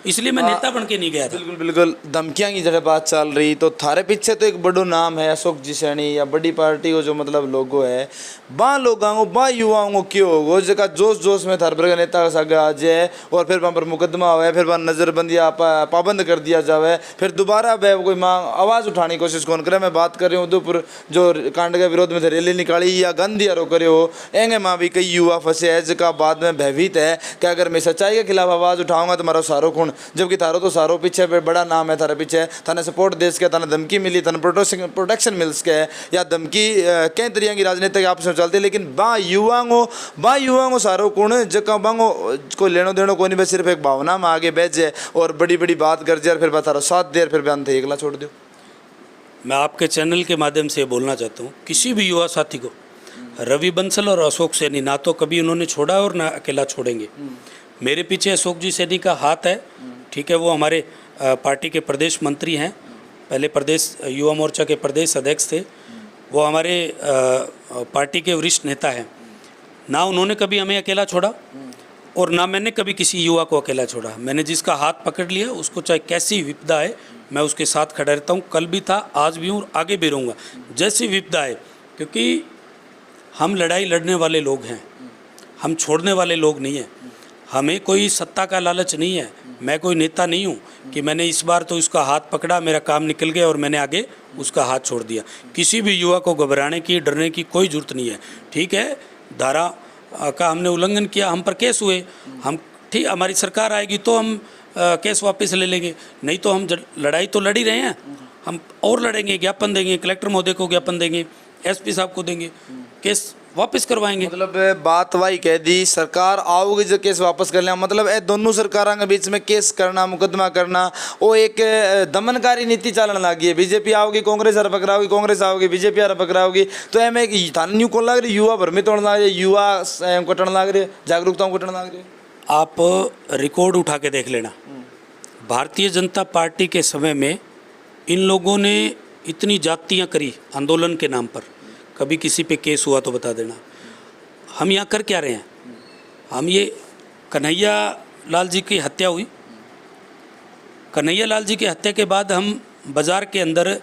इसलिए मैं नेता बन के नहीं गया था। बिल्कुल बिल्कुल, धमकियां की जगह बात चल रही, तो थारे पीछे तो एक बड़ो नाम है अशोक जी सैनी, या बड़ी पार्टी को जो मतलब लोगो है, बा लोगों को बा युवाओं को क्यों होगो जगह जोश जोश में थार पर नेता सागे आ जाए और फिर वहाँ पर मुकदमा हुआ, फिर वहाँ नज़रबंदियाँ पाबंद कर दिया जाए, फिर दोबारा वह कोई मांग आवाज़ उठाने की कोशिश कौन करे। मैं बात कर रही हूँ उदयपुर जो कांड के विरोध में रैली निकाली या गांधी आरोप करे हो, एंगे माँ भी कई युवा फंसे है जगह बाद में भयभीत है कि अगर मैं सच्चाई के खिलाफ आवाज़ उठाऊंगा तो मारा सारो खून, जबकि थारो तो सारो पीछे बड़ा नाम है, थारे पीछे थाने सपोर्ट देश के, थाने धमकी मिली, थाने प्रोटेक्शन मिल्स के, या धमकी कई तरीके की राजनीतिक आपस में चलती है, लेकिन बा युवाओं सारो कौन जगह बांगो कोई लेनो देनो कोई नहीं, बस सिर्फ एक भावना में आगे बैठ जाए और बड़ी बड़ी बात कर जाए, फिर बस थारा साथ दे, फिर बयान थे एकला छोड़ दो। मैं आपके चैनल के माध्यम से बोलना चाहता हूँ, किसी भी युवा साथी को, रवि बंसल और अशोक सैनी ना तो कभी उन्होंने छोड़ा और ना अकेला छोड़ेंगे। मेरे पीछे अशोक जी सैनी का हाथ है, ठीक है, वो हमारे पार्टी के प्रदेश मंत्री हैं, पहले प्रदेश युवा मोर्चा के प्रदेश अध्यक्ष थे, वो हमारे पार्टी के वरिष्ठ नेता हैं। ना उन्होंने कभी हमें अकेला छोड़ा और ना मैंने कभी किसी युवा को अकेला छोड़ा। मैंने जिसका हाथ पकड़ लिया उसको चाहे कैसी विपदा है मैं उसके साथ खड़ा रहता हूँ, कल भी था, आज भी हूँ और आगे भी रहूँगा जैसी विपदा है, क्योंकि हम लड़ाई लड़ने वाले लोग हैं, हम छोड़ने वाले लोग नहीं हैं। हमें कोई सत्ता का लालच नहीं है, मैं कोई नेता नहीं हूँ कि मैंने इस बार तो उसका हाथ पकड़ा, मेरा काम निकल गया और मैंने आगे उसका हाथ छोड़ दिया। किसी भी युवा को घबराने की, डरने की कोई ज़रूरत नहीं है। ठीक है, धारा का हमने उल्लंघन किया, हम पर केस हुए, हम ठीक हमारी सरकार आएगी तो हम केस वापस ले लेंगे, नहीं तो हम लड़ाई तो लड़ ही रहे हैं, हम और लड़ेंगे, ज्ञापन देंगे, कलेक्टर महोदय को ज्ञापन देंगे, एसपी साहब को देंगे, केस वापस करवाएंगे। मतलब बात वही कह दी, सरकार आओगी जो केस वापस कर लिया, मतलब ये दोनों सरकारों के बीच में केस करना, मुकदमा करना, वो एक दमनकारी नीति चलन लगी है। बीजेपी आओगी कांग्रेस हर पकड़ाओगी, कांग्रेस आओगी बीजेपी हर पकड़ाओगी, तो एम एक थान न्यू को लग रही, युवा भ्रमित होने लग रही, युवा कटन लग रही, जागरूकता कटन लग रही। आप रिकॉर्ड उठा के देख लेना, भारतीय जनता पार्टी के समय में इन लोगों ने इतनी जातियाँ करी आंदोलन के नाम पर, कभी किसी पे केस हुआ तो बता देना। हम यहाँ कर क्या रहे हैं? हम ये कन्हैया लाल जी की हत्या हुई, कन्हैया लाल जी की हत्या के बाद हम बाज़ार के अंदर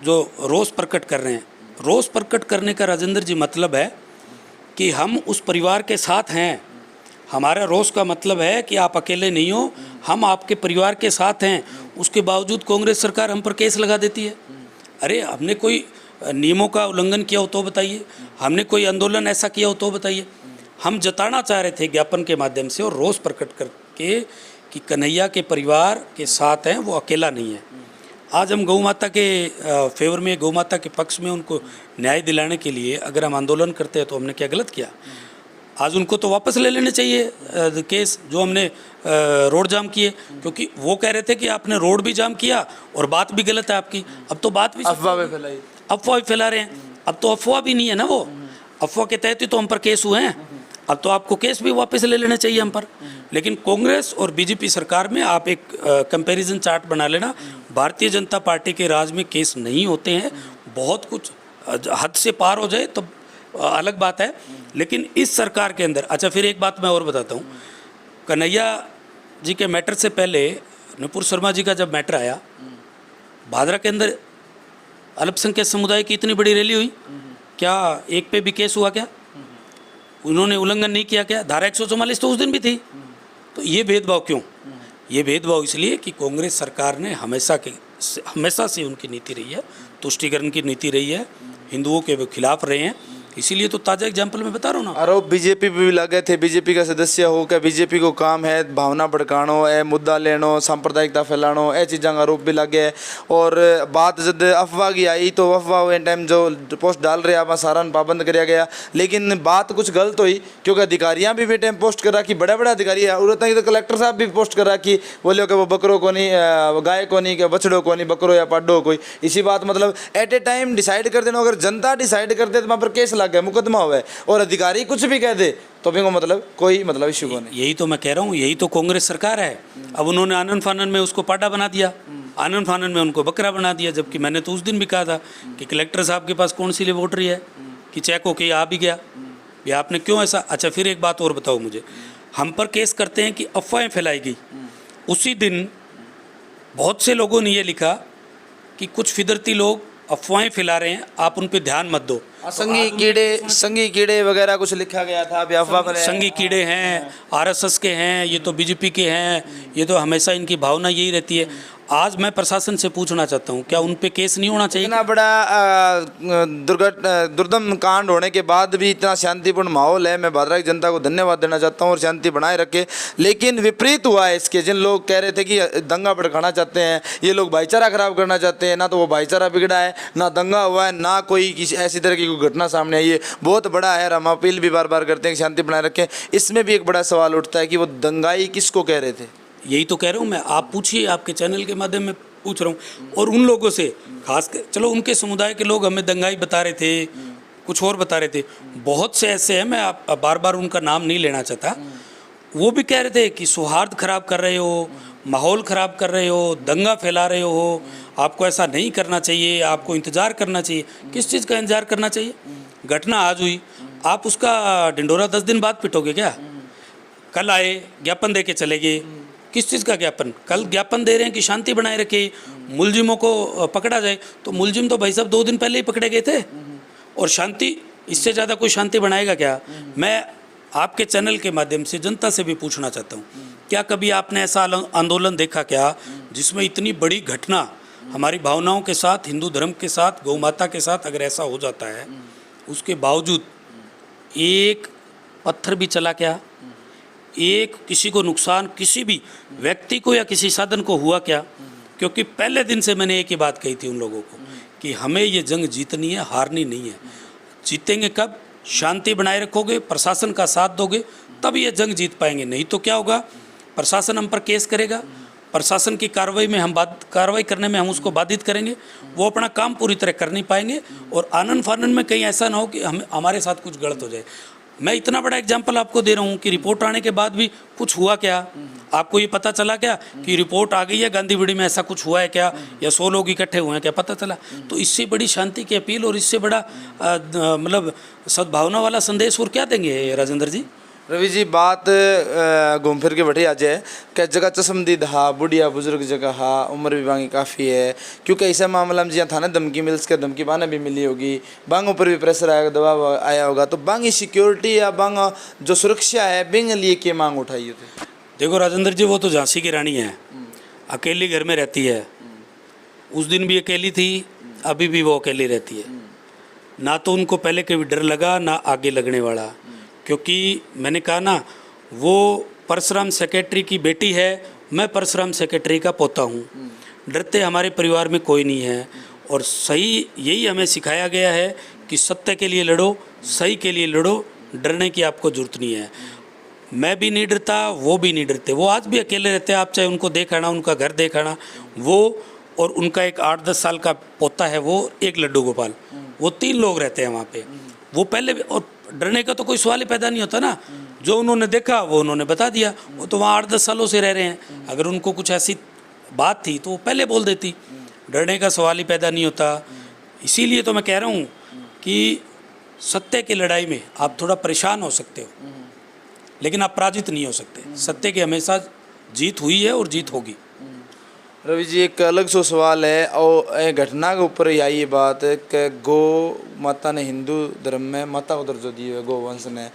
जो रोष प्रकट कर रहे हैं, रोष प्रकट करने का राजेंद्र जी मतलब है कि हम उस परिवार के साथ हैं। हमारा रोष का मतलब है कि आप अकेले नहीं हो, हम आपके परिवार के साथ हैं। उसके बावजूद कांग्रेस सरकार हम पर केस लगा देती है। अरे हमने कोई नियमों का उल्लंघन किया हो तो बताइए, हमने कोई आंदोलन ऐसा किया हो तो बताइए। हम जताना चाह रहे थे ज्ञापन के माध्यम से और रोष प्रकट करके कि कन्हैया के परिवार के साथ हैं, वो अकेला नहीं है। आज हम गौ माता के फेवर में, गौ माता के पक्ष में उनको न्याय दिलाने के लिए अगर हम आंदोलन करते हैं तो हमने क्या गलत किया? आज उनको तो वापस ले लेने चाहिए केस जो हमने रोड जाम किए, क्योंकि वो कह रहे थे कि आपने रोड भी जाम किया और बात भी गलत है आपकी। अब तो बात भी अफवाह फैला रहे हैं। अब तो अफवाह भी नहीं है ना, वो अफवाह के तहत ही तो हम पर केस हुए हैं। अब तो आपको केस भी वापस ले लेना चाहिए हम पर। लेकिन कांग्रेस और बीजेपी सरकार में आप एक कंपैरिजन चार्ट बना लेना, भारतीय जनता पार्टी के राज में केस नहीं होते हैं। बहुत कुछ हद से पार हो जाए तो अलग बात है, लेकिन इस सरकार के अंदर। अच्छा, फिर एक बात मैं और बताता हूँ, कन्हैया जी के मैटर से पहले नुपुर शर्मा जी का जब मैटर आया, भादरा के अंदर अल्पसंख्यक समुदाय की इतनी बड़ी रैली हुई, क्या एक पे भी केस हुआ? क्या उन्होंने उल्लंघन नहीं किया? क्या धारा 144 तो उस दिन भी थी? तो ये भेदभाव क्यों? ये भेदभाव इसलिए कि कांग्रेस सरकार ने हमेशा से उनकी नीति रही है, तुष्टीकरण की नीति रही है, हिंदुओं के खिलाफ रहे हैं। इसीलिए तो ताज़ा एग्जाम्पल मैं बता रहा हूँ ना। आरोप बीजेपी पे भी लगे थे, बीजेपी का सदस्य हो क्या बीजेपी को काम है भावना भड़कानो, ए मुद्दा लेनो, सांप्रदायिकता फैलानो, ए चीज़ों का आरोप भी लगे। और बात जब अफवाह की आई तो अफवाह हुए टाइम जो पोस्ट डाल रहे आप सारा पाबंद किया गया, लेकिन बात कुछ गलत हुई क्योंकि अधिकारियाँ भी टाइम पोस्ट कर रखी, बड़े बड़े अधिकारी उड़ता तो कलेक्टर साहब भी पोस्ट कर रखी, बोले कि वो बकरो को नहीं, गाय को नहीं, बछड़ों को नहीं, बकरो या पाडो कोई। इसी बात मतलब एट ए टाइम डिसाइड कर देना, अगर जनता डिसाइड कर दे तो वहाँ पर केस लग गया, मुकदमा हुआ है, और अधिकारी कुछ भी कह दे तो भी मतलब कोई मतलब इशू नहीं। यही तो मैं कह रहा हूँ, यही तो कांग्रेस सरकार है। अब उन्होंने आनन फानन में उसको पाटा बना दिया, आनन फानन में उनको बकरा बना दिया, जबकि मैंने तो उस दिन भी कहा था कि कलेक्टर साहब के पास कौन सी लेबोरेटरी है कि चेक होके आ भी गया, ये आपने क्यों ऐसा? अच्छा, फिर एक बात और बताओ मुझे, हम पर केस करते हैं कि अफवाहें फैलाई गई। उसी दिन बहुत से लोगों ने ये लिखा कि कुछ फिदरती लोग अफवाहें फैला रहे हैं, आप उन पे ध्यान मत दो। संगी कीड़े वगैरह कुछ लिखा गया था, अफवाह संगी कीड़े हैं, आरएसएस के हैं, ये तो बीजेपी के हैं, ये तो हमेशा इनकी भावना यही रहती है। आज मैं प्रशासन से पूछना चाहता हूँ, क्या उन पे केस नहीं होना चाहिए? इतना बड़ा दुर्दम कांड होने के बाद भी इतना शांतिपूर्ण माहौल है। मैं भादरा की जनता को धन्यवाद देना चाहता हूँ और शांति बनाए रखे, लेकिन विपरीत हुआ है इसके। जिन लोग कह रहे थे कि दंगा भड़काना चाहते हैं, ये लोग भाईचारा खराब करना चाहते हैं, ना तो वो भाईचारा बिगड़ा है, ना दंगा हुआ है, ना कोई किसी ऐसी तरह की कोई घटना सामने आई है। बहुत बड़ा है, हम अपील भी बार बार करते हैं कि शांति बनाए रखें। इसमें भी एक बड़ा सवाल उठता है कि वो दंगाई किसको कह रहे थे? यही तो कह रहा हूँ मैं, आप पूछिए, आपके चैनल के माध्यम में पूछ रहा हूँ। और उन लोगों से खास कर, चलो उनके समुदाय के लोग हमें दंगाई बता रहे थे, कुछ और बता रहे थे, बहुत से ऐसे हैं, मैं आप बार बार उनका नाम नहीं लेना चाहता, वो भी कह रहे थे कि सौहार्द खराब कर रहे हो, माहौल ख़राब कर रहे हो, दंगा फैला रहे हो, आपको ऐसा नहीं करना चाहिए, आपको इंतज़ार करना चाहिए। किस चीज़ का इंतज़ार करना चाहिए? घटना आज हुई, आप उसका ढिंडोरा 10 दिन बाद पिटोगे क्या? कल आए ज्ञापन दे के चले गए, किस चीज़ का ज्ञापन? कल ज्ञापन दे रहे हैं कि शांति बनाए रखे, मुलजिमों को पकड़ा जाए, तो मुलजिम तो भाई साहब 2 दिन पहले ही पकड़े गए थे, और शांति, इससे ज़्यादा कोई शांति बनाएगा क्या? मैं आपके चैनल के माध्यम से जनता से भी पूछना चाहता हूँ, क्या कभी आपने ऐसा आंदोलन देखा क्या जिसमें इतनी बड़ी घटना हमारी भावनाओं के साथ, हिंदू धर्म के साथ, गौ माता के साथ अगर ऐसा हो जाता है, उसके बावजूद एक पत्थर भी चला क्या, एक किसी को नुकसान किसी भी व्यक्ति को या किसी साधन को हुआ क्या, क्योंकि पहले दिन से मैंने एक ही बात कही थी उन लोगों को कि हमें ये जंग जीतनी है, हारनी नहीं है। जीतेंगे कब? शांति बनाए रखोगे, प्रशासन का साथ दोगे, तब ये जंग जीत पाएंगे। नहीं तो क्या होगा, प्रशासन हम पर केस करेगा, प्रशासन की कार्रवाई में कार्रवाई करने में हम उसको बाधित करेंगे, वो अपना काम पूरी तरह कर नहीं पाएंगे और आनन फानन में कहीं ऐसा ना हो कि हमारे साथ कुछ गलत हो जाए। मैं इतना बड़ा एग्जाम्पल आपको दे रहा हूँ कि रिपोर्ट आने के बाद भी कुछ हुआ क्या, आपको ये पता चला क्या कि रिपोर्ट आ गई है गांधीवाड़ी में ऐसा कुछ हुआ है क्या, या 100 लोग इकट्ठे हुए हैं क्या, पता चला? तो इससे बड़ी शांति की अपील और इससे बड़ा मतलब सद्भावना वाला संदेश और क्या देंगे राजेंद्र जी? रवि जी, बात घूम फिर के बैठी आज है कि जगह चश्मदीद हा, बुढ़िया बुजुर्ग जगह हा, उम्र भी बांगी काफ़ी है, क्योंकि ऐसा मामला में जिया थाना धमकी मिल्स के धमकी बाने भी मिली होगी, बांगों पर भी प्रेशर आया, दबाव आया होगा, तो बांगी सिक्योरिटी या बांग जो सुरक्षा है बेंग लिए क्या मांग उठाई होती? देखो राजेंद्र जी, वो तो झांसी की रानी है, अकेली घर में रहती है, उस दिन भी अकेली थी, अभी भी वो अकेली रहती है। ना तो उनको पहले कभी डर लगा ना आगे लगने वाला, क्योंकि मैंने कहा ना, वो परशुराम सेक्रेटरी की बेटी है, मैं परशुराम सेक्रेटरी का पोता हूँ। डरते हमारे परिवार में कोई नहीं है और सही यही हमें सिखाया गया है कि सत्य के लिए लड़ो, सही के लिए लड़ो, डरने की आपको ज़रूरत नहीं है। मैं भी नहीं डरता, वो भी नहीं डरते, वो आज भी अकेले रहते हैं। आप चाहे उनको देख आना, उनका घर देख आना, वो और उनका एक 8-10 साल का पोता है, वो एक लड्डू गोपाल, वो 3 लोग रहते हैं वहाँ पे। वो पहले और डरने का तो कोई सवाल ही पैदा नहीं होता ना, जो उन्होंने देखा वो उन्होंने बता दिया। वो तो वहाँ 8-10 सालों से रह रहे हैं, अगर उनको कुछ ऐसी बात थी तो वो पहले बोल देती, डरने का सवाल ही पैदा नहीं होता। इसीलिए तो मैं कह रहा हूँ कि सत्य की लड़ाई में आप थोड़ा परेशान हो सकते हो, लेकिन आप पराजित नहीं हो सकते। सत्य की हमेशा जीत हुई है और जीत होगी। रवि जी, एक अलग सो सवाल है और ये घटना के ऊपर ही आई ये बात है कि गौ माता ने हिंदू धर्म में माता को दर्जो दिया है, गौ वंश ने,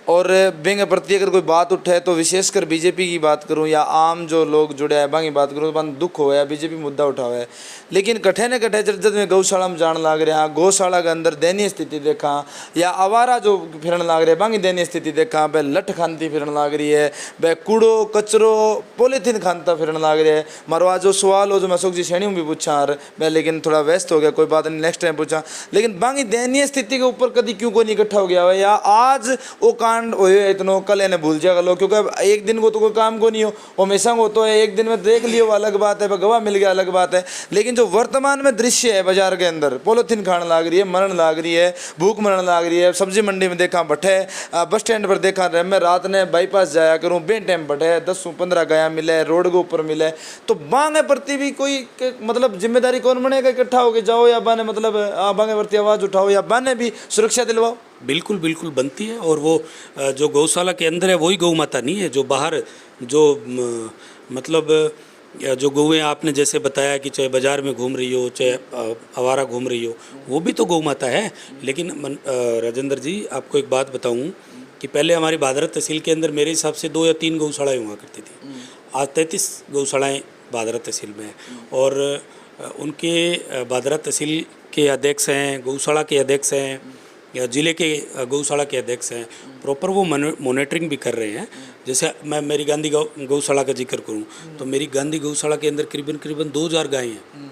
और बेंग प्रति अगर कोई बात उठे तो विशेषकर बीजेपी की बात करूं या आम जो लोग जुड़े हैं बाकी बात करूं तो बन दुख हो है, बीजेपी मुद्दा उठावा है। लेकिन कठे न कठे जब मैं गौशाला में जान लाग रहा, गौशाला के अंदर दयनीय स्थिति देखा, या आवारा जो फिरन लाग रहे बाकी दयनीय स्थिति देखा, वह लठ खानती फिरन लाग रही है, वह कूड़ो कचरो पॉलीथीन खानता फिरन लाग रहा है। मारो आज जो सवाल हो जो मैं अशोक जी श्रेणी में भी पूछा मैं, लेकिन थोड़ा व्यस्त हो गया, कोई बात नहीं, नेक्स्ट टाइम पूछा। लेकिन बाकी दयनीय स्थिति के ऊपर कभी क्यों कोई नहीं इकट्ठा हो गया है, या आज वो कांड हो इतनो कल इन्हें भूल जाएगा लोग, क्योंकि एक दिन को तो कोई काम को नहीं हो, हमेशा को तो है, एक दिन में देख लियो अलग बात है, गवाह मिल गया अलग बात है। लेकिन जो वर्तमान में दृश्य है बाजार के अंदर, पॉलीथीन खाने लाग रही है, मरण लाग रही है, भूख मरण लाग रही है, सब्जी मंडी में देखा भट्टे, बस स्टैंड पर देखा रहे, मैं रात ने बाईपास जाया करूँ, बे टाइम भट्टे 10-15 गया मिले, रोड के ऊपर मिले, तो बांगे प्रति भी कोई मतलब जिम्मेदारी कौन बनेगा, इकट्ठा होके जाओ या बाने मतलब बांगे प्रति आवाज़ उठाओ या बाने भी सुरक्षा दिलवाओ? बिल्कुल बिल्कुल बनती है। और वो जो गौशाला के अंदर है वही गौ माता नहीं है, जो बाहर जो मतलब जो गौएँ आपने जैसे बताया कि चाहे बाज़ार में घूम रही हो, चाहे आवारा घूम रही हो, वो भी तो गौ माता है। लेकिन राजेंद्र जी, आपको एक बात बताऊं कि पहले हमारी भादरा तहसील के अंदर मेरे हिसाब से 2 या 3 गौशालाएँ हुआ करती थी। आज 33 गौशालाएँ भादरा तहसील में हैं और उनके भादरा तहसील के अध्यक्ष हैं, गौशाला के अध्यक्ष हैं या ज़िले के गौशाला के अध्यक्ष हैं, प्रॉपर वो मॉनिटरिंग भी कर रहे हैं। जैसे मैं मेरी गांधी गौशाला का जिक्र करूं तो मेरी गांधी गौशाला के अंदर करीबन 2000 गायें हैं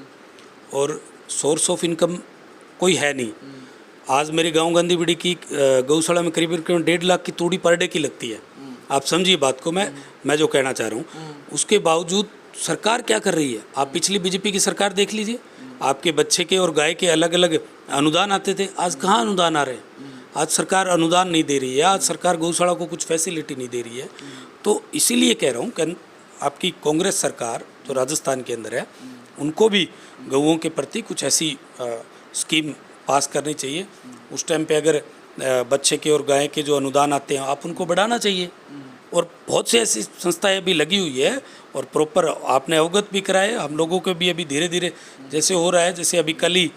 और सोर्स ऑफ इनकम कोई है नहीं। आज मेरे गांव गांधीवाड़ी की गौशाला में करीबन 1.5 लाख की तूड़ी पर डे की लगती है। आप समझिए बात को, मैं जो कहना चाह रहा हूँ। उसके बावजूद सरकार क्या कर रही है, आप पिछली बीजेपी की सरकार देख लीजिए, आपके बच्चे के और गाय के अलग अलग अनुदान आते थे, आज कहाँ अनुदान आ रहे हैं? आज सरकार अनुदान नहीं दे रही है, आज सरकार गौशाला को कुछ फैसिलिटी नहीं दे रही है। तो इसीलिए कह रहा हूँ कि आपकी कांग्रेस सरकार जो राजस्थान के अंदर है, उनको भी गौओं के प्रति कुछ ऐसी स्कीम पास करनी चाहिए। उस टाइम पे अगर बच्चे के और गाय के जो अनुदान आते हैं आप उनको बढ़ाना चाहिए। और बहुत सी ऐसी संस्थाएं भी लगी हुई है और प्रॉपर आपने अवगत भी कराए, हम लोगों को भी अभी धीरे धीरे जैसे हो रहा है। जैसे अभी कल ही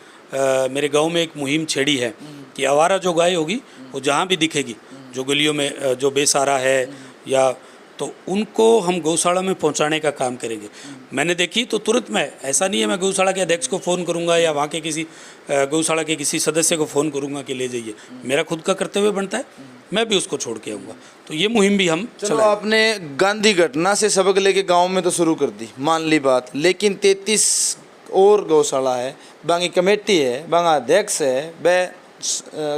मेरे गांव में एक मुहिम छेड़ी है कि आवारा जो गाय होगी वो जहाँ भी दिखेगी, जो गलियों में जो बेसहारा है या तो उनको हम गौशाला में पहुंचाने का काम करेंगे। मैंने देखी तो तुरंत मैं, ऐसा नहीं है मैं गौशाला के अध्यक्ष को फ़ोन करूंगा या वहाँ के किसी गौशाला के किसी सदस्य को फ़ोन करूंगा कि ले जाइए। मेरा खुद का कर्तव्य बनता है मैं भी उसको छोड़ के आऊँगा। तो ये मुहिम भी हम चलो आपने गांधी घटना से सबक लेके गांव में तो शुरू कर दी, मान ली बात, लेकिन 33 और गौशाला है, बांगी कमेटी है, बांगा अध्यक्ष है, वह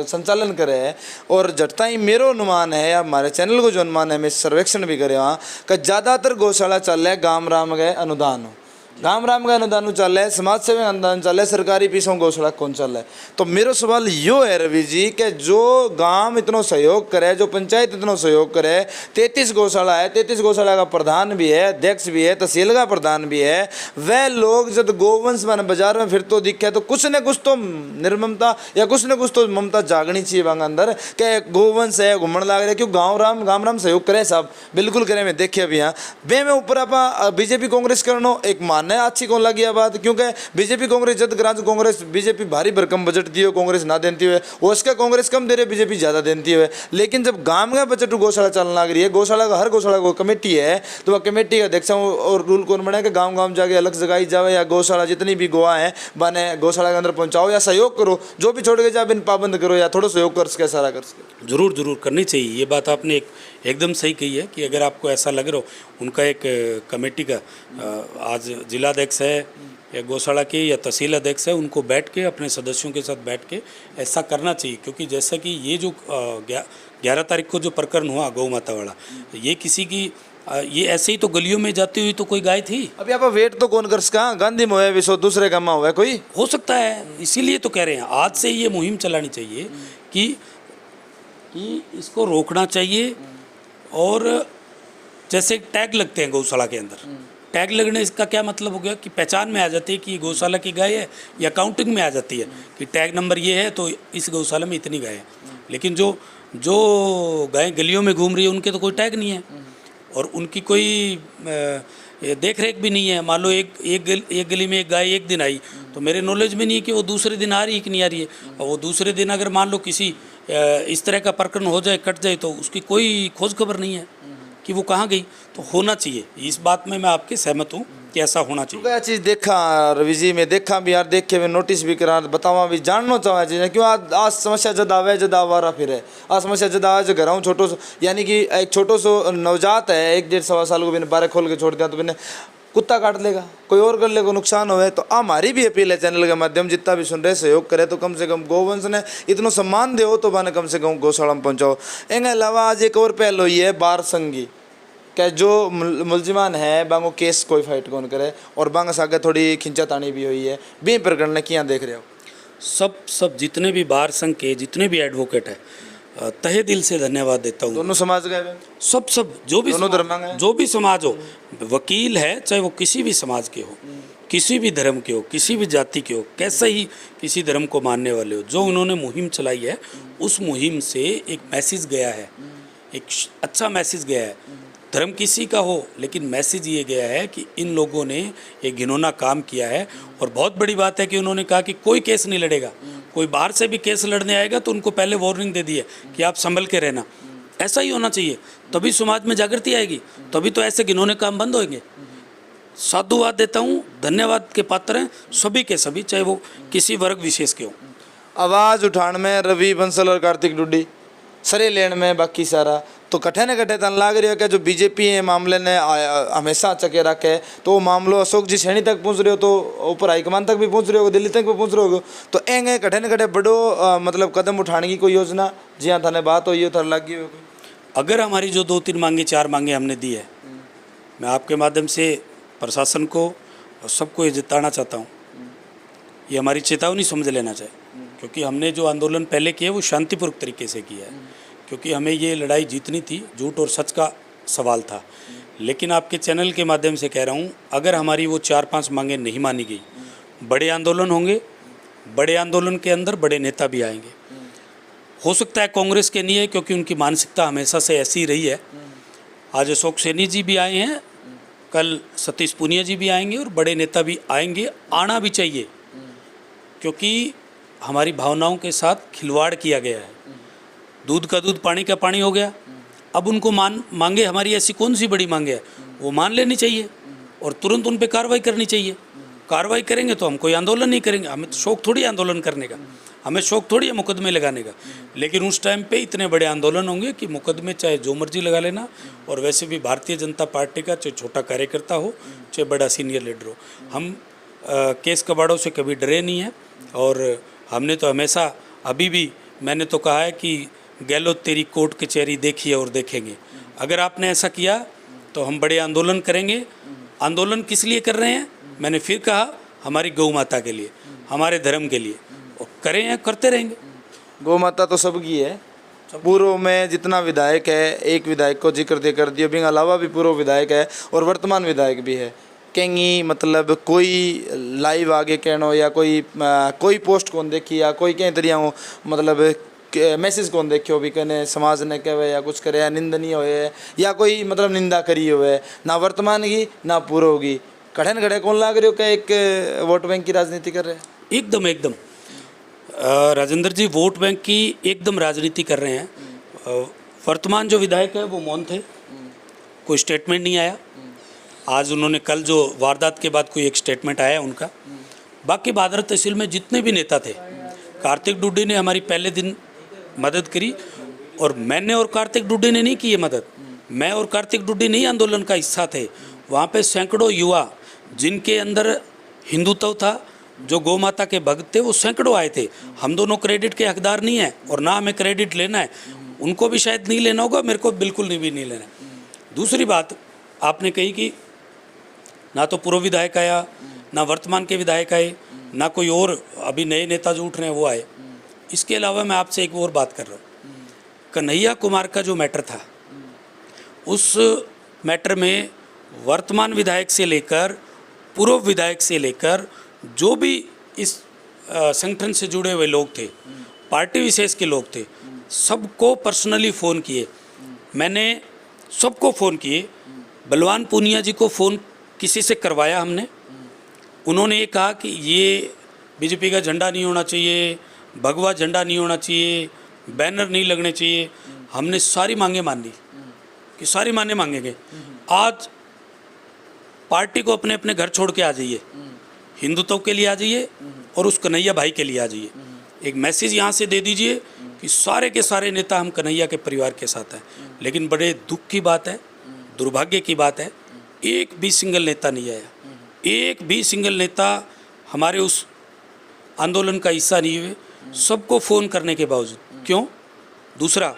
संचालन करे है। और जटता ही मेरो अनुमान है या हमारे चैनल को जो अनुमान है, मैं सर्वेक्षण भी करे वहाँ का ज़्यादातर गौशाला चल रहा है गांव राम गए अनुदान हो, गांव राम का अनुदान चल रहा है, समाज सेवा अनुदान चल रहा है, सरकारी पीछों गौशाला कौन चल रहा है। तो मेरा सवाल यो है रवि जी कि जो गांव इतना सहयोग करे, जो पंचायत इतना सहयोग करे, 33 गौशाला है, 33 गौशाला का प्रधान भी है, अध्यक्ष भी है, तहसील का प्रधान भी है, वह लोग जब गोवंश बन बाजार में फिर तो दिखे तो कुछ न कुछ तो निर्ममता या कुछ न कुछ तो ममता जागनी चाहिए वहाँ अंदर कि गोवंश है घूमने लग रहे, क्यों गाँव राम सहयोग करे साहब, बिल्कुल करे। मैं देखे अभी यहाँ बे में ऊपर आप बीजेपी कांग्रेस करनो एक मान है अच्छी कौन लगी बात, क्योंकि बीजेपी कांग्रेस जद ग्रांच कांग्रेस बीजेपी भारी भरकम बजट दियो कांग्रेस ना देती हुए, उसका कांग्रेस कम दे रहे बीजेपी ज़्यादा देती हुए। लेकिन जब गांव का बजट गौशाला चलने लग रही है, गौशाला का हर गौशाला को कमेटी है, तो वह कमेटी का अध्यक्ष और रूल कौन बने कि गाँव जाके अलग जगाई जाए या गौशाला जितनी भी गोवा है बने गौशाला के अंदर पहुँचाओ या सहयोग करो, जो भी छोड़ के जाए बिन पाबंद करो या थोड़ा सहयोग कर सके सारा कर सके। जरूर करनी चाहिए। ये बात आपने एकदम सही कही है कि अगर आपको ऐसा लग रहा हो, उनका एक कमेटी का आज जिला अध्यक्ष है या गौशाला के या तहसील अध्यक्ष है, उनको बैठ के अपने सदस्यों के साथ बैठ के ऐसा करना चाहिए। क्योंकि जैसा कि ये जो 11 तारीख को जो प्रकरण हुआ गौ माता वाला, ये किसी की ये ऐसे ही तो गलियों में जाती हुई तो कोई गाय थी। अभी आप वेट तो कौन कर सका, गांधी में हुआ विश्व दूसरे गाँव में हुआ कोई हो सकता है, इसीलिए तो कह रहे हैं आज से ये मुहिम चलानी चाहिए कि इसको रोकना चाहिए। और जैसे टैग लगते हैं गौशाला के अंदर, टैग लगने का क्या मतलब हो गया कि पहचान में आ जाती है कि गौशाला की गाय है, या काउंटिंग में आ जाती है कि टैग नंबर ये है तो इस गौशाला में इतनी गाय है। लेकिन जो गाय गलियों में घूम रही है उनके तो कोई टैग नहीं है और उनकी कोई देख रेख भी नहीं है। मान लो एक गली में एक गाय एक दिन आई, तो मेरे नॉलेज में नहीं है कि वो दूसरे दिन आ रही है कि नहीं आ रही है। और वो दूसरे दिन अगर मान लो किसी इस तरह का प्रकरण हो जाए, कट जाए, तो उसकी कोई खोज खबर नहीं है कि वो कहाँ गई। तो होना चाहिए, इस बात में मैं आपके सहमत हूँ कि ऐसा होना चाहिए। क्या चीज़ देखा रवि जी, मैं देखा भी यार, देख के मैं नोटिस भी करा, बतावा भी, जानना चाहे चीज़ें क्यों आज समस्या जद आवे जद आवारा फिर है, आज समस्या जद आवे जो घर हूँ छोटो सो, यानी कि एक छोटो सो नवजात है 1-1.5 साल को मैंने बारह खोल के छोड़ दिया तो मैंने कुत्ता काट लेगा, कोई और कर लेगा, नुकसान हुए। तो हमारी भी अपील है चैनल के माध्यम, जितना भी सुन रहे सहयोग करे तो कम से कम गोवंश ने इतना सम्मान दे तो बाने कम से कम गौशाला में पहुँचाओ। इनके अलावा आज एक और पहल हुई है बार संगी क्या, जो मुलजिमान है बांगो केस कोई फाइट कौन करे और बांग सागे थोड़ी खिंचातानी भी हुई है, बे प्रकरण ने क्या देख रहे हो? सब जितने भी बार संघ के जितने भी एडवोकेट है, तहे दिल से धन्यवाद देता हूँ। दोनों समाज गए, सब जो भी दोनों धर्म गए, जो भी समाज हो, वकील है चाहे वो किसी भी समाज के हो, किसी भी धर्म के हो, किसी भी जाति के हो, कैसे ही किसी धर्म को मानने वाले हो, जो उन्होंने मुहिम चलाई है उस मुहिम से एक मैसेज गया है, एक अच्छा मैसेज गया है। धर्म किसी का हो, लेकिन मैसेज ये गया है कि इन लोगों ने एक घिनौना काम किया है। और बहुत बड़ी बात है कि उन्होंने कहा कि कोई केस नहीं लड़ेगा, कोई बाहर से भी केस लड़ने आएगा तो उनको पहले वार्निंग दे दी है कि आप संभल के रहना। ऐसा ही होना चाहिए, तभी समाज में जागृति आएगी, तभी तो ऐसे घिनौने काम बंद होंगे। साधुवाद देता हूँ, धन्यवाद के पात्र हैं सभी के सभी, चाहे वो किसी वर्ग विशेष के हो। आवाज़ उठाने में रवि बंसल और कार्तिक डुड्डी, सरे लेन में बाकी सारा, तो कठे न कठे तन लाग रही हो क्या जो बीजेपी है मामले ने हमेशा चके रखे, तो वो मामलो अशोक जी सैनी तक पहुंच रहे हो, तो ऊपर हाईकमान तक भी पहुंच रहे हो, दिल्ली तक भी पहुंच रहे हो, तो एंगे कठे न कठे बड़ो मतलब कदम उठाने की कोई योजना जी हाँ थाने बात हो ये थर लगी हो? अगर हमारी जो 2-3 मांगे 4 मांगे हमने दी है, मैं आपके माध्यम से प्रशासन को और सबको ये जिताना चाहता हूँ, ये हमारी चेतावनी समझ लेना चाहिए। क्योंकि हमने जो आंदोलन पहले किया वो शांतिपूर्वक तरीके से किया है, क्योंकि हमें ये लड़ाई जीतनी थी, झूठ और सच का सवाल था। लेकिन आपके चैनल के माध्यम से कह रहा हूँ, अगर हमारी वो 4-5 मांगें नहीं मानी गई, बड़े आंदोलन होंगे, बड़े आंदोलन के अंदर बड़े नेता भी आएंगे। हो सकता है कांग्रेस के नहीं है, क्योंकि उनकी मानसिकता हमेशा से ऐसी रही है। आज अशोक सैनी जी भी आए हैं, कल सतीश पूनिया जी भी आएंगे और बड़े नेता भी आएंगे, आना भी चाहिए, क्योंकि हमारी भावनाओं के साथ खिलवाड़ किया गया है। दूध का दूध पानी का पानी हो गया। अब उनको मांगे हमारी ऐसी कौन सी बड़ी मांगे है, वो मान लेनी चाहिए और तुरंत उन पे कार्रवाई करनी चाहिए। कार्रवाई करेंगे तो हम कोई आंदोलन नहीं करेंगे, हमें तो शौक थोड़ी आंदोलन करने का, हमें शौक थोड़ी है मुकदमे लगाने का, लेकिन उस टाइम पे इतने बड़े आंदोलन होंगे कि मुकदमे चाहे जो मर्जी लगा लेना। और वैसे भी भारतीय जनता पार्टी का चाहे छोटा कार्यकर्ता हो चाहे बड़ा सीनियर लीडर हो, हम केस कबाड़ों से कभी डरे नहीं हैं। और हमने तो हमेशा, अभी भी मैंने तो कहा है कि गहलोत तेरी कोर्ट कचहरी देखी है और देखेंगे। अगर आपने ऐसा किया तो हम बड़े आंदोलन करेंगे। आंदोलन किस लिए कर रहे हैं? मैंने फिर कहा, हमारी गौ माता के लिए, हमारे धर्म के लिए, और करें हैं, करते रहेंगे। गौ माता तो सबकी है। पूर्व में जितना विधायक है, एक विधायक को जिक्र दे कर दिया, बिंग अलावा भी पूर्व विधायक है और वर्तमान विधायक भी है। कहीं मतलब कोई लाइव आगे कहनो या कोई पोस्ट कौन देखी या कोई कहीं तरिया हो, मतलब मैसेज कौन देखियो भी कहने समाज ने कहे या कुछ करे या निंदनीय होए या कोई मतलब निंदा करी हुए, ना वर्तमान की ना पूर्व की। कठिन घड़े कौन लाग रहे हो क्या एक वोट बैंक की राजनीति कर रहे हैं? एकदम एकदम राजेंद्र जी, वोट बैंक की एकदम राजनीति कर रहे हैं। वर्तमान जो विधायक है वो मौन थे, कोई स्टेटमेंट नहीं आया। आज उन्होंने, कल जो वारदात के बाद कोई एक स्टेटमेंट आया उनका। बाकी बादर तहसील में जितने भी नेता थे, कार्तिक डुड्डी ने हमारी पहले दिन मदद करी, और मैंने और कार्तिक डुड्डी ने नहीं की ये मदद। मैं और कार्तिक डुड्डी नहीं आंदोलन का हिस्सा थे। वहाँ पे सैकड़ों युवा जिनके अंदर हिंदुत्व था, जो गौ माता के भक्त थे, वो सैकड़ों आए थे। हम दोनों क्रेडिट के हकदार नहीं हैं और ना हमें क्रेडिट लेना है। उनको भी शायद नहीं लेना होगा, मेरे को बिल्कुल नहीं लेना है। दूसरी बात आपने कही कि ना तो पूर्व विधायक आया, ना वर्तमान के विधायक आए, ना कोई और अभी नए नेता जो उठ रहे हैं वो आए। इसके अलावा मैं आपसे एक और बात कर रहा हूँ, कन्हैया कुमार का जो मैटर था, उस मैटर में वर्तमान विधायक से लेकर पूर्व विधायक से लेकर जो भी इस संगठन से जुड़े हुए लोग थे, पार्टी विशेष के लोग थे, सबको पर्सनली फ़ोन किए। मैंने सबको फ़ोन किए। बलवान पूनिया जी को फ़ोन किसी से करवाया हमने। उन्होंने ये कहा कि ये बीजेपी का झंडा नहीं होना चाहिए, भगवा झंडा नहीं होना चाहिए, बैनर नहीं लगने चाहिए। हमने सारी मांगे मान ली कि सारी मांगे मांगेंगे। आज पार्टी को अपने अपने घर छोड़ के आ जाइए, हिंदुत्व के लिए आ जाइए और उस कन्हैया भाई के लिए आ जाइए। एक मैसेज यहाँ से दे दीजिए कि सारे के सारे नेता हम कन्हैया के परिवार के साथ हैं। लेकिन बड़े दुख की बात है, दुर्भाग्य की बात है, एक भी सिंगल नेता नहीं आया। एक भी सिंगल नेता हमारे उस आंदोलन का हिस्सा नहीं हुए, सबको फ़ोन करने के बावजूद। क्यों? दूसरा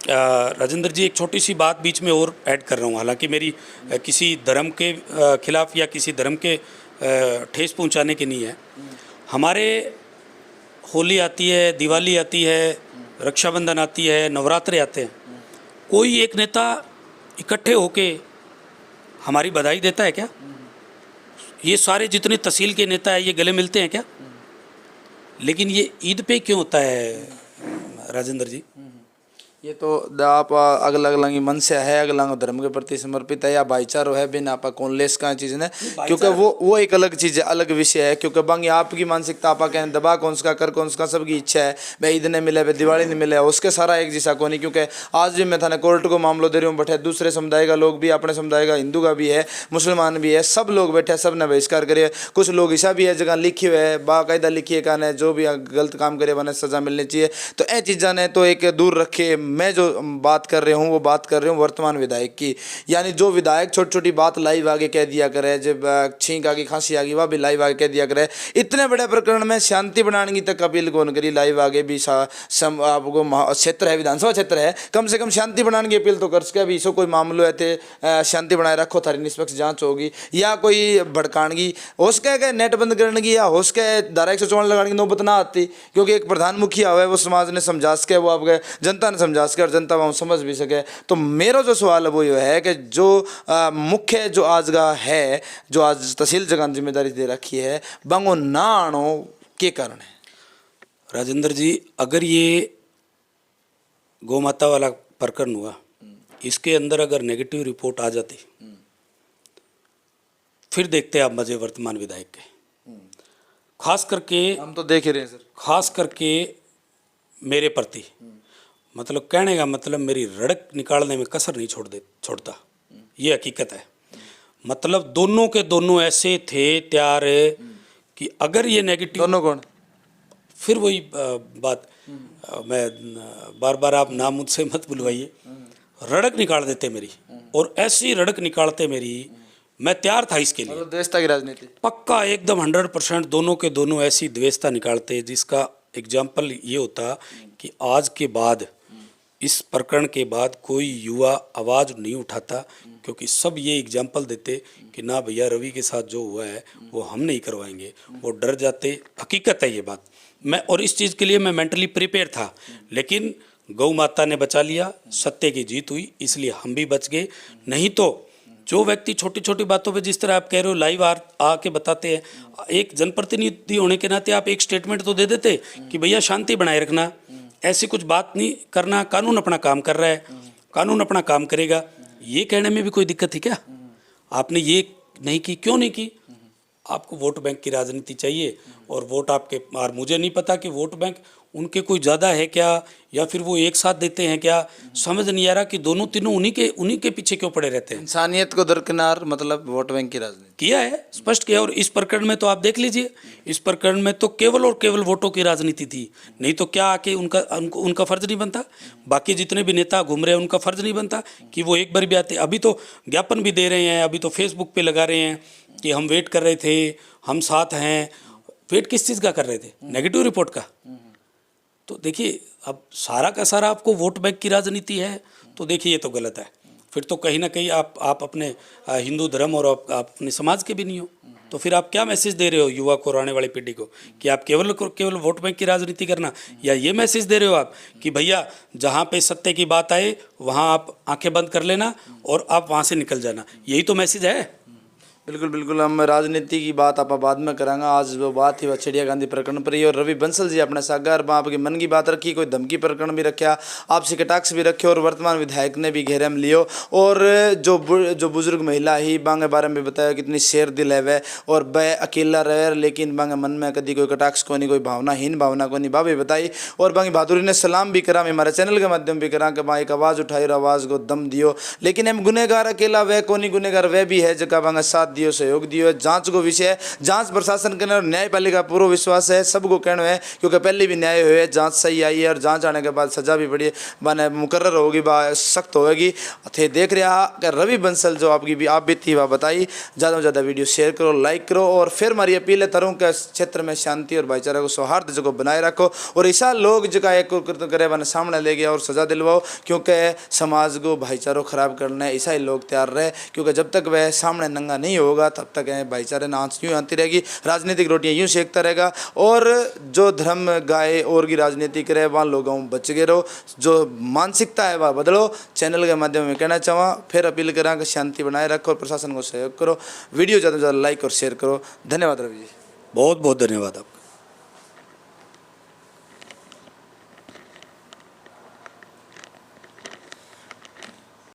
राजेंद्र जी, एक छोटी सी बात बीच में और ऐड कर रहा हूँ। हालांकि मेरी किसी धर्म के खिलाफ या किसी धर्म के ठेस पहुँचाने की नहीं है। हमारे होली आती है, दिवाली आती है, रक्षाबंधन आती है, नवरात्रे आते हैं, कोई एक नेता इकट्ठे होके हमारी बधाई देता है क्या? ये सारे जितने तहसील के नेता हैं ये गले मिलते हैं क्या? लेकिन ये ईद पे क्यों होता है राजेंद्र जी? ये तो आप अगला अगला की मनसा है, अगला धर्म के प्रति समर्पित है या भाईचारो है, बिना आप कौन लेस का चीज़ ने, क्योंकि वो एक अलग चीज़ है, अलग विषय है। क्योंकि बंग आपकी मानसिकता आप कहने दबा कौन सा कर कौन सा, सबकी इच्छा है भाई ईद ने मिले भाई दिवाली नहीं मिले, उसके सारा एक जैसा को नहीं। क्योंकि आज भी मैं थाने कोर्ट को मामलो दे रही हूँ, बैठे दूसरे समुदाय का लोग भी, अपने समुदाय का हिंदू का भी है, मुसलमान भी है, सब लोग बैठे, सब ने बहिष्कार करे। कुछ लोग ऐसा भी है जगह लिखी हुए है, बाकायदा लिखी है कहने जो भी गलत काम करे बने सजा मिलनी चाहिए। तो ये चीज़ा ने तो एक दूर रखे। मैं जो बात कर रहे हूँ वो बात कर रहे हूँ वर्तमान विधायक की, यानी जो विधायक छोटी छोटी बात लाइव आगे कह दिया करे, जब छींक आ गई खांसी आ गई वह भी लाइव आगे कह दिया करे। इतने बड़े प्रकरण में शांति बनाने की तक अपील कौन करी? लाइव आगे भी आपको क्षेत्र है, विधानसभा क्षेत्र है, कम से कम शांति बनाने की अपील तो कर सके। अभी इसो कोई मामलो है थे शांति बनाए रखो, थारी निष्पक्ष जांच होगी, या कोई भड़कानगी हो सके नेट बंद करने की, या हो सके धारा 154 लगाने की नौबत ना आती। क्योंकि एक प्रधान मुखिया हुआ है, वो समाज ने समझा सके, वो आपके जनता ने समझा सके और जनता वहाँ समझ भी सके। तो मेरा जो सवाल है वो ये है कि जो मुख्य जो आज का है, जो आज तहसील जगह जिम्मेदारी दे रखी है, बंगो ना आनो के कारण है? राजेंद्र जी, अगर ये गौ माता वाला प्रकरण हुआ, इसके अंदर अगर नेगेटिव रिपोर्ट आ जाती, फिर देखते आप मजे वर्तमान विधायक के। खास करके हम तो देख ही रहे हैं सर, खास करके मेरे प्रति, मतलब कहने का मतलब मेरी रड़क निकालने में कसर नहीं छोड़ता। ये हकीकत है। मतलब दोनों के दोनों ऐसे थे तैयार कि अगर ये नेगेटिव, दोनों कौन? फिर वही बात, मैं बार बार आप नाम मुझसे मत बुलवाइए, रड़क निकाल देते मेरी, और ऐसी रड़क निकालते मेरी, मैं तैयार था इसके लिए। मतलब द्वेषता की राजनीति। पक्का एकदम 100% दोनों के दोनों ऐसी द्वेषता निकालते, जिसका एग्जाम्पल ये होता कि आज के बाद, इस प्रकरण के बाद कोई युवा आवाज़ नहीं उठाता, क्योंकि सब ये एग्जाम्पल देते कि ना भैया रवि के साथ जो हुआ है वो हम नहीं करवाएंगे, वो डर जाते। हकीकत है ये बात, मैं और इस चीज़ के लिए मैं मेंटली प्रिपेयर था, लेकिन गौ माता ने बचा लिया, सत्य की जीत हुई, इसलिए हम भी बच गए। नहीं तो जो व्यक्ति छोटी छोटी बातों पे, जिस तरह आप कह रहे हो लाइव आके बताते हैं, एक जनप्रतिनिधि होने के नाते आप एक स्टेटमेंट तो दे देते कि भैया शांति बनाए रखना, ऐसी कुछ बात नहीं करना, कानून अपना काम कर रहा है, कानून अपना काम करेगा। ये कहने में भी कोई दिक्कत थी क्या? आपने ये नहीं की, क्यों नहीं की? आपको वोट बैंक की राजनीति चाहिए, और वोट आपके, और मुझे नहीं पता कि वोट बैंक उनके कोई ज़्यादा है क्या, या फिर वो एक साथ देते हैं क्या, समझ नहीं आ रहा कि दोनों तीनों उन्हीं के पीछे क्यों पड़े रहते हैं। इंसानियत को दरकिनार, मतलब वोट बैंक की राजनीति किया है, स्पष्ट किया। और इस प्रकरण में तो आप देख लीजिए, इस प्रकरण में तो केवल और केवल वोटों की राजनीति थी, नहीं तो क्या आके उनका फर्ज नहीं बनता? बाकी जितने भी नेता घूम रहे हैं उनका फर्ज नहीं बनता कि वो एक बार भी आते? अभी तो ज्ञापन भी दे रहे हैं, अभी तो फेसबुक पे लगा रहे हैं कि हम वेट कर रहे थे, हम साथ हैं। वेट किस चीज़ का कर रहे थे? नेगेटिव रिपोर्ट का। तो देखिए, अब सारा का सारा आपको वोट बैंक की राजनीति है, तो देखिए ये तो गलत है। फिर तो कहीं ना कहीं आप अपने हिंदू धर्म और आप अपने समाज के भी नहीं हो, तो फिर आप क्या मैसेज दे रहे हो युवा को और आने वाली पीढ़ी को कि आप केवल वोट बैंक की राजनीति करना, या ये मैसेज दे रहे हो आप कि भैया जहाँ पे सत्य की बात आए वहाँ आप आंखें बंद कर लेना और आप वहाँ से निकल जाना? यही तो मैसेज है। बिल्कुल बिल्कुल, हम राजनीति की बात आप बाद में करांगे। आज वो बात थी वह चिड़िया गांधी प्रकरण पर ही, और रवि बंसल जी अपने सागर में आपके मन की बात रखी, कोई धमकी प्रकरण भी रखा, आपसी कटाक्ष भी रखे, और वर्तमान विधायक ने भी घेरे में लियो, और जो बुजुर्ग महिला ही बांगे बारे में बताया कितनी शेर दिल है वह, और वह अकेला रहे, लेकिन बांगे मन में कभी कोई कटाक्ष को नहीं, कोई भावनाहीन भावना को नहीं भाभी बताई। और बांगी बहादुरी ने सलाम भी करा, हमारे चैनल के माध्यम भी करा कि वहाँ एक आवाज़ उठाई और आवाज़ को दम दियो। लेकिन हम गुनहगार अकेला वह को नहीं, गुनहगार वह भी है जगह बांगे साथ दियो, सहयोग दियो। जांच को विषय है, जांच प्रशासन के और न्यायपालिका पूरा विश्वास है, सबको कहना है, क्योंकि पहले भी न्याय हुए, जांच सही आई है, और जांच आने के बाद सजा भी बड़ी बने मुकर्रर होगी, सख्त होगी। थे देख रहा कि रवि बंसल जो आपकी भी आप भी थी वह बताई। ज़्यादा से ज़्यादा वीडियो शेयर करो, लाइक करो, और फिर हमारी अपील है तरुण के क्षेत्र में शांति और भाईचारा को, सौहार्द जो बनाए रखो, और ऐसा लोग जगह एक करे बने सामने ले गया और सजा दिलवाओ, क्योंकि समाज को भाईचारा खराब करना है, ऐसा ही लोग तैयार रहे, क्योंकि जब तक वह सामने नंगा नहीं होगा तब तक भाईचारे ने आंच यूँ आती रहेगी, राजनीतिक रोटियां यूँ सेकता रहेगा, और जो धर्म गाय और की राजनीति करे वहाँ लोगों बच गए रहो, जो मानसिकता है वह बदलो। चैनल के माध्यम में कहना चाहूँ, फिर अपील करा कि शांति बनाए रखो और प्रशासन को सहयोग करो, वीडियो ज़्यादा से ज़्यादा लाइक और शेयर करो। धन्यवाद रवि जी, बहुत बहुत धन्यवाद आपका।